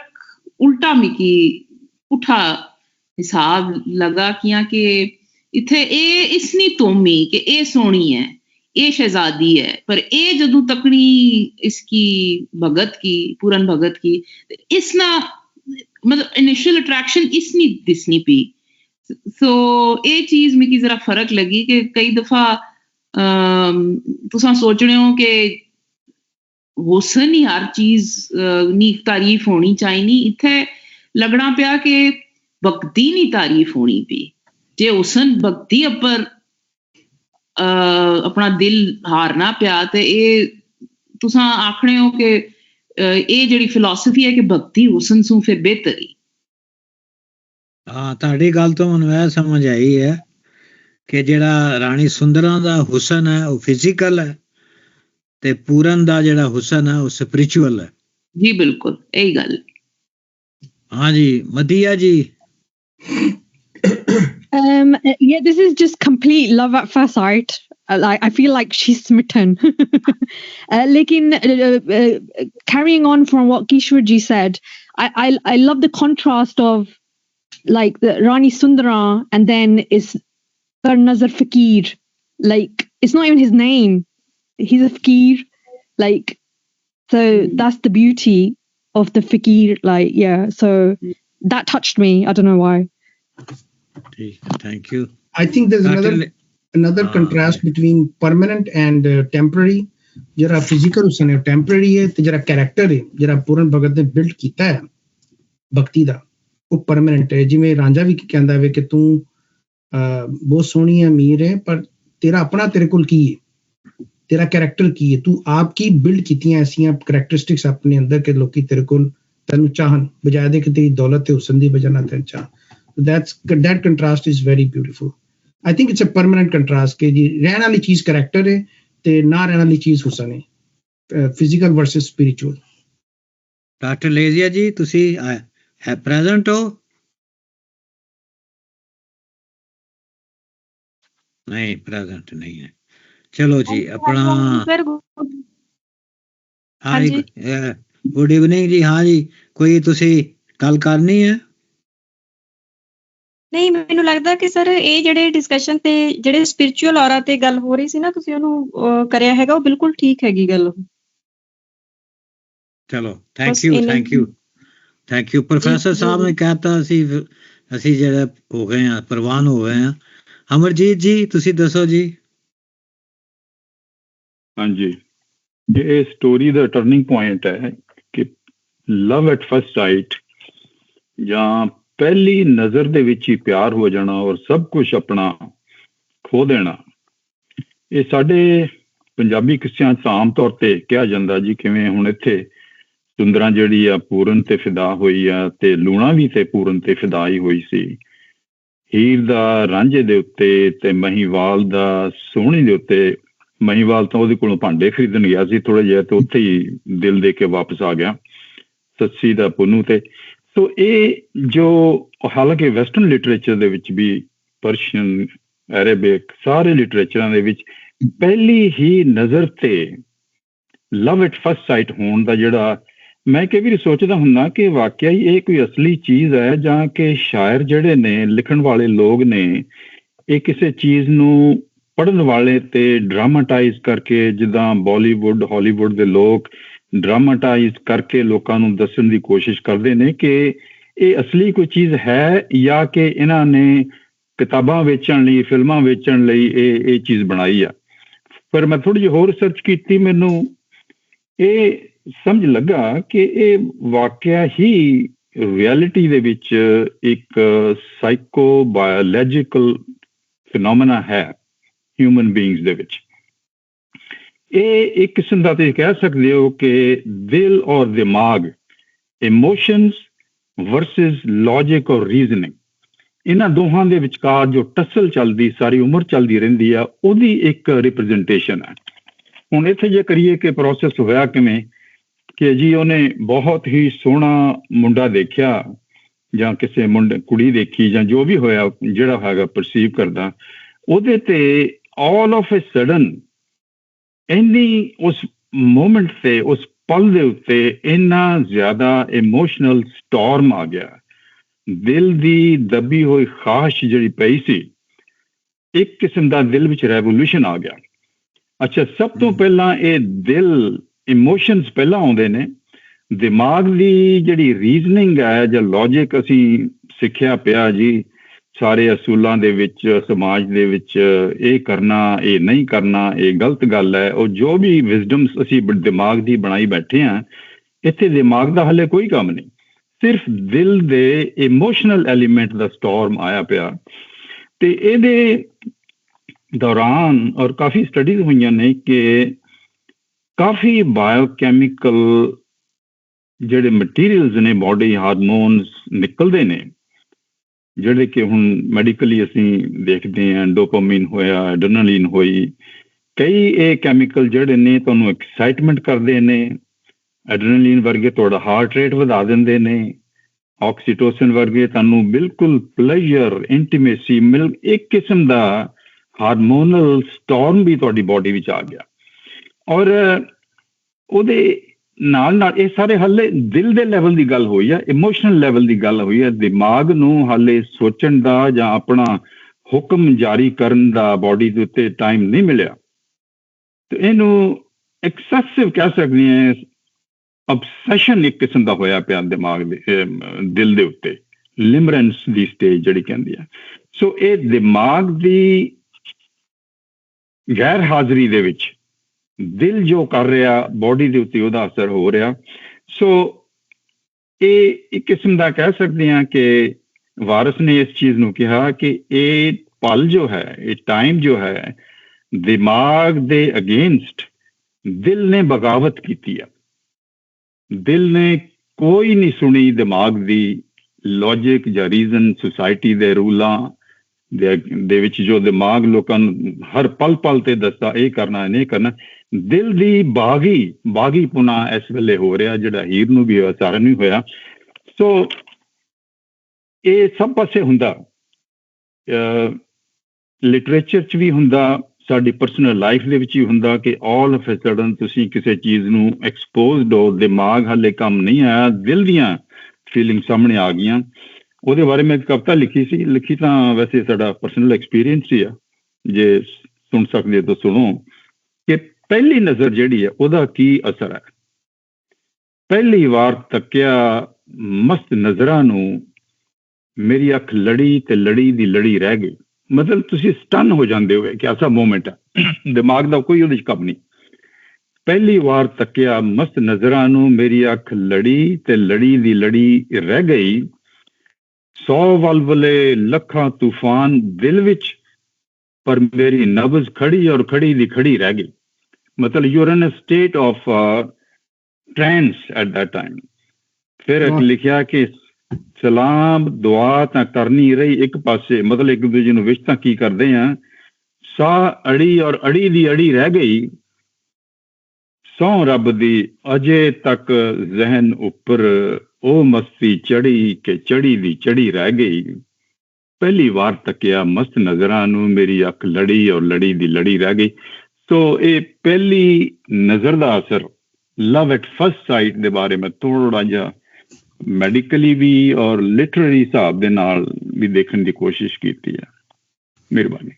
ਉਲਟਾ ਮਿਕੀ ਪੁੱਠਾ ਹਿਸਾਬ ਲਗਾ ਕਿ ਇੱਥੇ ਇਹ ਇਸਨੀ ਤੋਮੀ ਕਿ ਇਹ ਸੋਹਣੀ ਹੈ, ਇਹ ਸ਼ਹਿਜ਼ਾਦੀ ਹੈ, पर ये जदों तकनी इसकी भगत की पूरन भगत की इसना मतलब इनिशियल अट्रैक्शन इसनी दिसनी पी। सो ये चीज मिगी जरा फर्क लगी कि कई दफा तुसां सोचने हो कि हुसन ही हर चीज नी तारीफ होनी चाहिए, इत्थे लगना पिया कि भक्ति नी तारीफ होनी पी। जे हुसन भक्ति उपर अपना दिल हारना पिया ते तुसां आखने हो कि ये ਜਿਹੜੀ ਫਿਲਾਸਫੀ ਹੈ ਕਿ ਭਗਤੀ ਹੁਸਨ ਤੋਂ ਫਿਰ ਬਿਹਤਰ ਹੀ। ਹਾਂ ਤੁਹਾਡੀ ਗੱਲ ਤੋਂ ਮੈਨੂੰ ਇਹ ਸਮਝ ਆਈ ਹੈ ਕਿ ਜਿਹੜਾ ਰਾਣੀ ਸੁੰਦਰਾਂ ਦਾ ਹੁਸਨ ਹੈ ਉਹ ਫਿਜ਼ੀਕਲ ਹੈ ਤੇ ਪੂਰਨ ਦਾ ਜਿਹੜਾ ਹੁਸਨ ਹੈ ਉਹ ਸਪਿਰਿਚੁਅਲ ਹੈ। ਜੀ ਬਿਲਕੁਲ ਇਹੀ ਗੱਲ। ਹਾਂਜੀ ਮਦੀਆ ਜੀ। Yeah, this is just complete love at first sight. I feel like she's smitten. Carrying on from what Kishwarji said, I love the contrast of like the Rani Sundara and then is Karnazar Fakir. Like it's not even his name. He's a fakir. Like so that's the beauty of the fakir. Like yeah, so that touched me. I don't know why. Thank you. I think there's another contrast between permanent and temporary. ਜਿਹੜਾ physical ਹੁਸਨ ਹੈ temporary ਹੈ, ਤੇ ਜਿਹੜਾ character ਹੈ ਜਿਹੜਾ ਪੂਰਨ ਭਗਤ ਨੇ build ਕੀਤਾ ਹੈ ਭਗਤੀ ਦਾ ਉਹ ਪਰਮਾਨੈਂਟ ਹੈ। ਜਿਵੇਂ ਰਾਂਝਾ ਵੀ ਕਹਿੰਦਾ ਵੇ ਕਿ ਤੂੰ ਬਹੁਤ ਸੋਹਣੀ ਹੈ, ਅਮੀਰ ਹੈ, ਪਰ ਤੇਰਾ ਆਪਣਾ ਤੇਰੇ ਕੋਲ ਕੀ ਹੈ, ਤੇਰਾ ਕੈਰੈਕਟਰ ਕੀ ਹੈ, ਤੂੰ ਆਪ ਕੀ ਬਿਲਡ ਕੀਤੀਆਂ ਐਸੀਆਂ ਕਰੈਕਟਰਿਸਟਿਕਸ ਆਪਣੇ ਅੰਦਰ ਕਿ ਲੋਕੀ ਤੇਰੇ ਕੋਲ ਤੈਨੂੰ ਚਾਹਣ, ਬਜਾਏ ਦੇ ਕਿ ਤੇਰੀ ਦੌਲਤ ਤੇ ਹੁਸਨ ਦੀ ਵਜ੍ਹਾ ਨਾਲ ਤੈਨੂੰ ਚਾਹਣ। that contrast is very beautiful. I think it's a permanent contrast ਕਿ ਜੀ ਰਹਿਣ ਵਾਲੀ ਚੀਜ਼ ਕਰੈਕਟਰ ਹੈ ਤੇ ਨਾ ਰਹਿਣ ਵਾਲੀ ਚੀਜ਼ ਹੁਸਨ ਹੈ, ਫਿਜ਼ੀਕਲ ਵਰਸਸ ਸਪਿਰਿਚੁਅਲ। ਡਾਕਟਰ ਲੇਜ਼ੀਆ ਜੀ ਤੁਸੀਂ ਹੈ ਪ੍ਰੈਜ਼ੈਂਟ ਹੋ? ਨਹੀਂ ਪ੍ਰੈਜ਼ੈਂਟ ਨਹੀਂ ਹੈ। ਚਲੋ ਜੀ ਆਪਣਾ ਹਾਂਜੀ ਗੁੱਡ ਇਵਨਿੰਗ ਜੀ। ਹਾਂ ਜੀ ਕੋਈ ਤੁਸੀਂ ਗੱਲ ਕਰਨੀ ਹੈ? ਨਹੀਂ ਮੈਨੂੰ ਲੱਗਦਾ ਕਿ ਸਰ ਇਹ ਜਿਹੜੇ ਡਿਸਕਸ਼ਨ ਤੇ ਜਿਹੜੇ ਸਪਿਰਿਚੁਅਲ ਔਰਾ ਤੇ ਗੱਲ ਹੋ ਰਹੀ ਸੀ ਨਾ, ਤੁਸੀਂ ਉਹਨੂੰ ਕਰਿਆ ਹੈਗਾ, ਉਹ ਬਿਲਕੁਲ ਠੀਕ ਹੈਗੀ ਗੱਲ। ਚਲੋ ਥੈਂਕ ਯੂ ਪ੍ਰੋਫੈਸਰ ਸਾਹਿਬ ਨੇ ਕਹਿਤਾ ਅਸੀਂ ਜਿਹੜੇ ਹੋ ਗਏ ਆ ਪ੍ਰਵਾਨ ਹੋ ਗਏ ਆ। ਅਮਰਜੀਤ ਜੀ ਤੁਸੀਂ ਦੱਸੋ ਜੀ। ਹਾਂਜੀ ਇਹ ਸਟੋਰੀ ਦਾ ਟਰਨਿੰਗ ਪੁਆਇੰਟ ਹੈ ਕਿ ਲਵ ਐਟ ਫਸਟ ਸਾਈਟ ਜਾਂ ਪਹਿਲੀ ਨਜ਼ਰ ਦੇ ਵਿੱਚ ਹੀ ਪਿਆਰ ਹੋ ਜਾਣਾ ਔਰ ਸਭ ਕੁਝ ਆਪਣਾ ਖੋ ਦੇਣਾ। ਇਹ ਸਾਡੇ ਪੰਜਾਬੀ ਕਿੱਸਿਆਂ 'ਚ ਆਮ ਤੌਰ ਤੇ ਕਿਹਾ ਜਾਂਦਾ ਜੀ, ਕਿਵੇਂ ਹੁਣ ਇੱਥੇ ਸੁੰਦਰਾਂ ਜਿਹੜੀ ਆ ਪੂਰਨ ਤੇ ਫਿਦਾ ਹੋਈ ਆ, ਤੇ ਲੂਣਾ ਵੀ ਤੇ ਪੂਰਨ ਤੇ ਫਿਦਾ ਹੀ ਹੋਈ ਸੀ। ਹੀਰ ਦਾ ਰਾਂਝੇ ਦੇ ਉੱਤੇ ਤੇ ਮਹੀਵਾਲ ਦਾ ਸੋਹਣੀ ਦੇ ਉੱਤੇ। ਮਹੀਵਾਲ ਤਾਂ ਉਹਦੇ ਕੋਲੋਂ ਭਾਂਡੇ ਖਰੀਦਣ ਗਿਆ ਸੀ ਥੋੜਾ ਜਿਹਾ, ਤੇ ਉੱਥੇ ਹੀ ਦਿਲ ਦੇ ਕੇ ਵਾਪਸ ਆ ਗਿਆ। ਸੱਸੀ ਦਾ ਪੁੰਨੂ ਤੇ। ਸੋ ਇਹ ਜੋ ਹਾਲਾਂਕਿ ਵੈਸਟਰਨ ਲਿਟਰੇਚਰ ਦੇ ਵਿੱਚ ਵੀ, ਪਰਸ਼ੀਅਨ, ਅਰੇਬਿਕ, ਸਾਰੇ ਲਿਟਰੇਚਰਾਂ ਦੇ ਵਿੱਚ ਪਹਿਲੀ ਹੀ ਨਜ਼ਰ ਤੇ ਲਵ ਐਟ ਫਸਟ ਸਾਈਟ ਹੋਣ ਦਾ ਜਿਹੜਾ, ਮੈਂ ਕਈ ਵਾਰੀ ਸੋਚਦਾ ਹੁੰਦਾ ਕਿ ਵਾਕਿਆ ਹੀ ਇਹ ਕੋਈ ਅਸਲੀ ਚੀਜ਼ ਹੈ, ਜਾਂ ਕਿ ਸ਼ਾਇਰ ਜਿਹੜੇ ਨੇ, ਲਿਖਣ ਵਾਲੇ ਲੋਕ ਨੇ, ਇਹ ਕਿਸੇ ਚੀਜ਼ ਨੂੰ ਪੜ੍ਹਨ ਵਾਲੇ ਤੇ ਡਰਾਮਾਟਾਈਜ਼ ਕਰਕੇ, ਜਿੱਦਾਂ ਬਾਲੀਵੁੱਡ, ਹਾਲੀਵੁੱਡ ਦੇ ਲੋਕ ਡਰਾਮਾਟਾਈਜ਼ ਕਰਕੇ ਲੋਕਾਂ ਨੂੰ ਦੱਸਣ ਦੀ ਕੋਸ਼ਿਸ਼ ਕਰਦੇ ਨੇ ਕਿ ਇਹ ਅਸਲੀ ਕੋਈ ਚੀਜ਼ ਹੈ, ਜਾਂ ਕਿ ਇਹਨਾਂ ਨੇ ਕਿਤਾਬਾਂ ਵੇਚਣ ਲਈ, ਫਿਲਮਾਂ ਵੇਚਣ ਲਈ ਇਹ ਚੀਜ਼ ਬਣਾਈ ਆ। ਪਰ ਮੈਂ ਥੋੜੀ ਜਿਹੀ ਹੋਰ ਰਿਸਰਚ ਕੀਤੀ, ਮੈਨੂੰ ਇਹ ਸਮਝ ਲੱਗਾ ਕਿ ਇਹ ਵਾਕਿਆ ਹੀ ਰਿਐਲਿਟੀ ਦੇ ਵਿੱਚ ਇੱਕ ਸਾਈਕੋ ਬਾਇਓਲੋਜੀਕਲ ਫਿਨੋਮੇਨਾ ਹੈ ਹਿਊਮਨ ਬੀਇੰਗਸ ਦੇ ਵਿੱਚ। ਇਹ ਇੱਕ ਕਿਸਮ ਦਾ ਤੁਸੀਂ ਕਹਿ ਸਕਦੇ ਹੋ ਕਿ ਦਿਲ ਔਰ ਦਿਮਾਗ, ਇਮੋਸ਼ਨਸ ਵਰਸਸ ਲੌਜਿਕ ਔਰ ਰੀਜ਼ਨਿੰਗ, ਇਹਨਾਂ ਦੋਹਾਂ ਦੇ ਵਿਚਕਾਰ ਜੋ ਟਸਲ ਚੱਲਦੀ ਸਾਰੀ ਉਮਰ ਚੱਲਦੀ ਰਹਿੰਦੀ ਆ, ਉਹਦੀ ਇੱਕ ਰਿਪਰੈਜ਼ੈਂਟੇਸ਼ਨ ਹੈ। ਹੁਣ ਇੱਥੇ ਜੇ ਕਰੀਏ ਕਿ ਪ੍ਰੋਸੈਸ ਹੋਇਆ ਕਿਵੇਂ, ਕਿ ਜੀ ਉਹਨੇ ਬਹੁਤ ਹੀ ਸੋਹਣਾ ਮੁੰਡਾ ਦੇਖਿਆ, ਜਾਂ ਕਿਸੇ ਕੁੜੀ ਦੇਖੀ, ਜਾਂ ਜੋ ਵੀ ਹੋਇਆ, ਜਿਹੜਾ ਹੈਗਾ ਪਰਸੀਵ ਕਰਦਾ, ਉਹਦੇ ਤੇ ਆਲ ਆਫ ਏ ਸਡਨ ਇੰਨੀ ਉਸ ਮੂਮੈਂਟ ਤੇ, ਉਸ ਪਲ ਦੇ ਉੱਤੇ ਇੰਨਾ ਜ਼ਿਆਦਾ ਇਮੋਸ਼ਨਲ ਸਟਾਰਮ ਆ ਗਿਆ। ਦਿਲ ਦੀ ਦੱਬੀ ਹੋਈ ਖਾਸ਼ ਜਿਹੜੀ ਪਈ ਸੀ, ਇੱਕ ਕਿਸਮ ਦਾ ਦਿਲ ਵਿੱਚ ਰੈਵੋਲੂਸ਼ਨ ਆ ਗਿਆ। ਅੱਛਾ, ਸਭ ਤੋਂ ਪਹਿਲਾਂ ਇਹ ਦਿਲ, ਇਮੋਸ਼ਨਸ ਪਹਿਲਾਂ ਆਉਂਦੇ ਨੇ। ਦਿਮਾਗ ਦੀ ਜਿਹੜੀ ਰੀਜ਼ਨਿੰਗ ਹੈ ਜਾਂ ਲੌਜਿਕ ਅਸੀਂ ਸਿੱਖਿਆ ਪਿਆ ਜੀ ਸਾਰੇ ਅਸੂਲਾਂ ਦੇ ਵਿੱਚ, ਸਮਾਜ ਦੇ ਵਿੱਚ, ਇਹ ਕਰਨਾ, ਇਹ ਨਹੀਂ ਕਰਨਾ, ਇਹ ਗਲਤ ਗੱਲ ਹੈ, ਉਹ ਜੋ ਵੀ ਵਿਜ਼ਡਮਸ ਅਸੀਂ ਦਿਮਾਗ ਦੀ ਬਣਾਈ ਬੈਠੇ ਹਾਂ, ਇੱਥੇ ਦਿਮਾਗ ਦਾ ਹਲੇ ਕੋਈ ਕੰਮ ਨਹੀਂ, ਸਿਰਫ ਦਿਲ ਦੇ ਇਮੋਸ਼ਨਲ ਐਲੀਮੈਂਟ ਦਾ ਸਟਾਰਮ ਆਇਆ ਪਿਆ। ਤੇ ਇਹਦੇ ਦੌਰਾਨ ਔਰ ਕਾਫੀ ਸਟੱਡੀਜ਼ ਹੋਈਆਂ ਨੇ ਕਿ ਕਾਫੀ ਬਾਇਓਕੈਮੀਕਲ ਜਿਹੜੇ ਮਟੀਰੀਅਲਸ ਨੇ, ਬਾਡੀ ਹਾਰਮੋਨਸ ਨਿਕਲਦੇ ਨੇ, ਜਿਹੜੇ ਕਿ ਹੁਣ ਮੈਡੀਕਲੀ ਅਸੀਂ ਦੇਖਦੇ ਹਾਂ। ਡੋਪਾਮਾਈਨ ਹੋਇਆ, ਐਡਰੇਨਾਲੀਨ ਹੋਈ, ਕਈ ਇਹ ਕੈਮੀਕਲ ਜਿਹੜੇ ਨੇ ਤੁਹਾਨੂੰ ਐਕਸਾਈਟਮੈਂਟ ਕਰਦੇ ਨੇ। ਐਡਰੇਨਾਲੀਨ ਵਰਗੇ ਤੁਹਾਡਾ ਹਾਰਟ ਰੇਟ ਵਧਾ ਦਿੰਦੇ ਨੇ, ਆਕਸੀਟੋਸਿਨ ਵਰਗੇ ਤੁਹਾਨੂੰ ਬਿਲਕੁਲ ਪਲੇਜ਼ਰ, ਇੰਟੀਮੇਸੀ ਮਿਲ, ਇੱਕ ਕਿਸਮ ਦਾ ਹਾਰਮੋਨਲ ਸਟਾਰਮ ਵੀ ਤੁਹਾਡੀ ਬਾਡੀ ਵਿੱਚ ਆ ਗਿਆ। ਔਰ ਉਹਦੇ ਨਾਲ ਨਾਲ ਇਹ ਸਾਰੇ ਹਾਲੇ ਦਿਲ ਦੇ ਲੈਵਲ ਦੀ ਗੱਲ ਹੋਈ ਆ, ਇਮੋਸ਼ਨਲ ਲੈਵਲ ਦੀ ਗੱਲ ਹੋਈ ਆ। ਦਿਮਾਗ ਨੂੰ ਹਾਲੇ ਸੋਚਣ ਦਾ ਜਾਂ ਆਪਣਾ ਹੁਕਮ ਜਾਰੀ ਕਰਨ ਦਾ ਬਾਡੀ ਦੇ ਉੱਤੇ ਟਾਈਮ ਨਹੀਂ ਮਿਲਿਆ। ਤੇ ਇਹਨੂੰ ਐਕਸੈਸਿਵ ਕਹਿ ਸਕਦੇ ਹਾਂ, ਅਬਸੈਸ਼ਨ ਇੱਕ ਕਿਸਮ ਦਾ ਹੋਇਆ ਪਿਆ ਦਿਮਾਗ ਦੇ, ਦਿਲ ਦੇ ਉੱਤੇ, ਲਿਮਰੈਂਸ ਦੀ ਸਟੇਜ ਜਿਹੜੀ ਕਹਿੰਦੀ ਆ। ਸੋ ਇਹ ਦਿਮਾਗ ਦੀ ਗੈਰ ਹਾਜ਼ਰੀ ਦੇ ਵਿੱਚ ਦਿਲ ਜੋ ਕਰ ਰਿਹਾ, ਬਾਡੀ ਦੇ ਉੱਤੇ ਉਹਦਾ ਅਸਰ ਹੋ ਰਿਹਾ। ਸੋ ਇਹ ਇੱਕ ਕਿਸਮ ਦਾ ਕਹਿ ਸਕਦੇ ਹਾਂ ਕਿ ਵਾਰਿਸ ਨੇ ਇਸ ਚੀਜ਼ ਨੂੰ ਕਿਹਾ ਕਿ ਇਹ ਪਲ ਜੋ ਹੈ, ਇਹ ਟਾਈਮ ਜੋ ਹੈ, ਦਿਮਾਗ ਦੇ ਅਗੇਂਸਟ ਦਿਲ ਨੇ ਬਗਾਵਤ ਕੀਤੀ ਆ। ਦਿਲ ਨੇ ਕੋਈ ਨਹੀਂ ਸੁਣੀ ਦਿਮਾਗ ਦੀ ਲੌਜਿਕ ਜਾਂ ਰੀਜ਼ਨ, ਸੁਸਾਇਟੀ ਦੇ ਰੂਲਾਂ ਦੇ ਵਿੱਚ ਜੋ ਦਿਮਾਗ ਲੋਕਾਂ ਨੂੰ ਹਰ ਪਲ ਤੇ ਦੱਸਦਾ ਇਹ ਕਰਨਾ, ਨਹੀਂ ਕਰਨਾ। ਦਿਲ ਦੀ ਬਾਗੀ ਪੁਨਾ ਇਸ ਵੇਲੇ ਹੋ ਰਿਹਾ, ਜਿਹੜਾ ਹੀਰ ਨੂੰ ਵੀ ਹੋਇਆ, ਸਾਰਿਆਂ ਨੂੰ ਹੋਇਆ। ਸੋ ਇਹ ਸਭ ਪਾਸੇ ਹੁੰਦਾ, ਲਿਟਰੇਚਰ 'ਚ ਵੀ ਹੁੰਦਾ, ਸਾਡੀ ਪਰਸਨਲ ਲਾਈਫ ਦੇ ਵਿੱਚ ਵੀ ਹੁੰਦਾ ਕਿ ਆਲ ਆਫ ਅ ਸਡਨ ਤੁਸੀਂ ਕਿਸੇ ਚੀਜ਼ ਨੂੰ ਐਕਸਪੋਜ਼ਡ ਹੋ, ਦਿਮਾਗ ਹਾਲੇ ਕੰਮ ਨਹੀਂ ਆਇਆ, ਦਿਲ ਦੀਆਂ ਫੀਲਿੰਗ ਸਾਹਮਣੇ ਆ ਗਈਆਂ। ਉਹਦੇ ਬਾਰੇ ਮੈਂ ਇੱਕ ਕਵਿਤਾ ਲਿਖੀ ਤਾਂ ਵੈਸੇ ਸਾਡਾ ਪਰਸਨਲ ਐਕਸਪੀਰੀਅੰਸ ਹੀ ਆ, ਜੇ ਸੁਣ ਸਕਦੇ ਤਾਂ ਸੁਣੋ ਕਿ ਪਹਿਲੀ ਨਜ਼ਰ ਜਿਹੜੀ ਹੈ ਉਹਦਾ ਕੀ ਅਸਰ ਹੈ। ਪਹਿਲੀ ਵਾਰ ਤੱਕਿਆ ਮਸਤ ਨਜ਼ਰਾਂ ਨੂੰ, ਮੇਰੀ ਅੱਖ ਲੜੀ ਤੇ ਲੜੀ ਦੀ ਲੜੀ ਰਹਿ ਗਈ। ਮਤਲਬ ਤੁਸੀਂ ਸਟਨ ਹੋ ਜਾਂਦੇ ਹੋ ਕਿ ਐਸਾ ਮੂਮੈਂਟ ਹੈ, ਦਿਮਾਗ ਦਾ ਕੋਈ ਉਹਦੇ 'ਚ ਕੰਮ ਨਹੀਂ। ਪਹਿਲੀ ਵਾਰ ਤੱਕਿਆ ਮਸਤ ਨਜ਼ਰਾਂ ਨੂੰ, ਮੇਰੀ ਅੱਖ ਲੜੀ ਤੇ ਲੜੀ ਦੀ ਲੜੀ ਰਹਿ ਗਈ। 100 ਵਲਵਲੇ ਲੱਖਾਂ ਤੂਫਾਨ ਦਿਲ ਵਿੱਚ, ਪਰ ਮੇਰੀ ਨਬਜ਼ ਖੜੀ ਔਰ ਖੜੀ ਦੀ ਖੜੀ ਰਹਿ ਗਈ। ਮਤਲਬ you are in a state of trance at that time. ਫਿਰ ਵਾਹ। ਲਿਖਿਆ ਕਿ ਸਲਾਮ ਦੁਆ ਤਾਂ ਕਰਨੀ ਰਹੀ ਇੱਕ ਪਾਸੇ, ਮਤਲਬ ਇੱਕ ਦੂਜੇ ਨੂੰ ਵਿਸ਼ ਤਾਂ ਕੀ ਕਰਦੇ ਆ, ਸਾਹ ਅੜੀ ਔਰ ਅੜੀ ਦੀ ਅੜੀ ਰਹਿ ਗਈ, ਸਹੁੰ ਰੱਬ ਦੀ ਅਜੇ ਤੱਕ ਜ਼ਹਿਨ ਉੱਪਰ ਉਹ ਮਸਤੀ ਚੜੀ ਕਿ ਚੜੀ ਦੀ ਚੜੀ ਰਹਿ ਗਈ। ਪਹਿਲੀ ਵਾਰ ਤੱਕਿਆ ਮਸਤ ਨਜ਼ਰਾਂ ਨੂੰ, ਮੇਰੀ ਅੱਖ ਲੜੀ ਔਰ ਲੜੀ ਦੀ ਲੜੀ ਰਹਿ ਗਈ। ਸੋ ਇਹ ਪਹਿਲੀ ਨਜ਼ਰ ਦਾ ਅਸਰ, ਲਵ ਐਟ ਫਸਟ ਸਾਈਟ ਦੇ ਬਾਰੇ ਮੈਂ ਥੋੜਾ ਜਿਹਾ ਮੈਡੀਕਲੀ ਵੀ ਔਰ ਲਿਟਰਰੀ ਹਿਸਾਬ ਦੇ ਨਾਲ ਵੀ ਦੇਖਣ ਦੀ ਕੋਸ਼ਿਸ਼ ਕੀਤੀ ਹੈ। ਮਿਹਰਬਾਨੀ।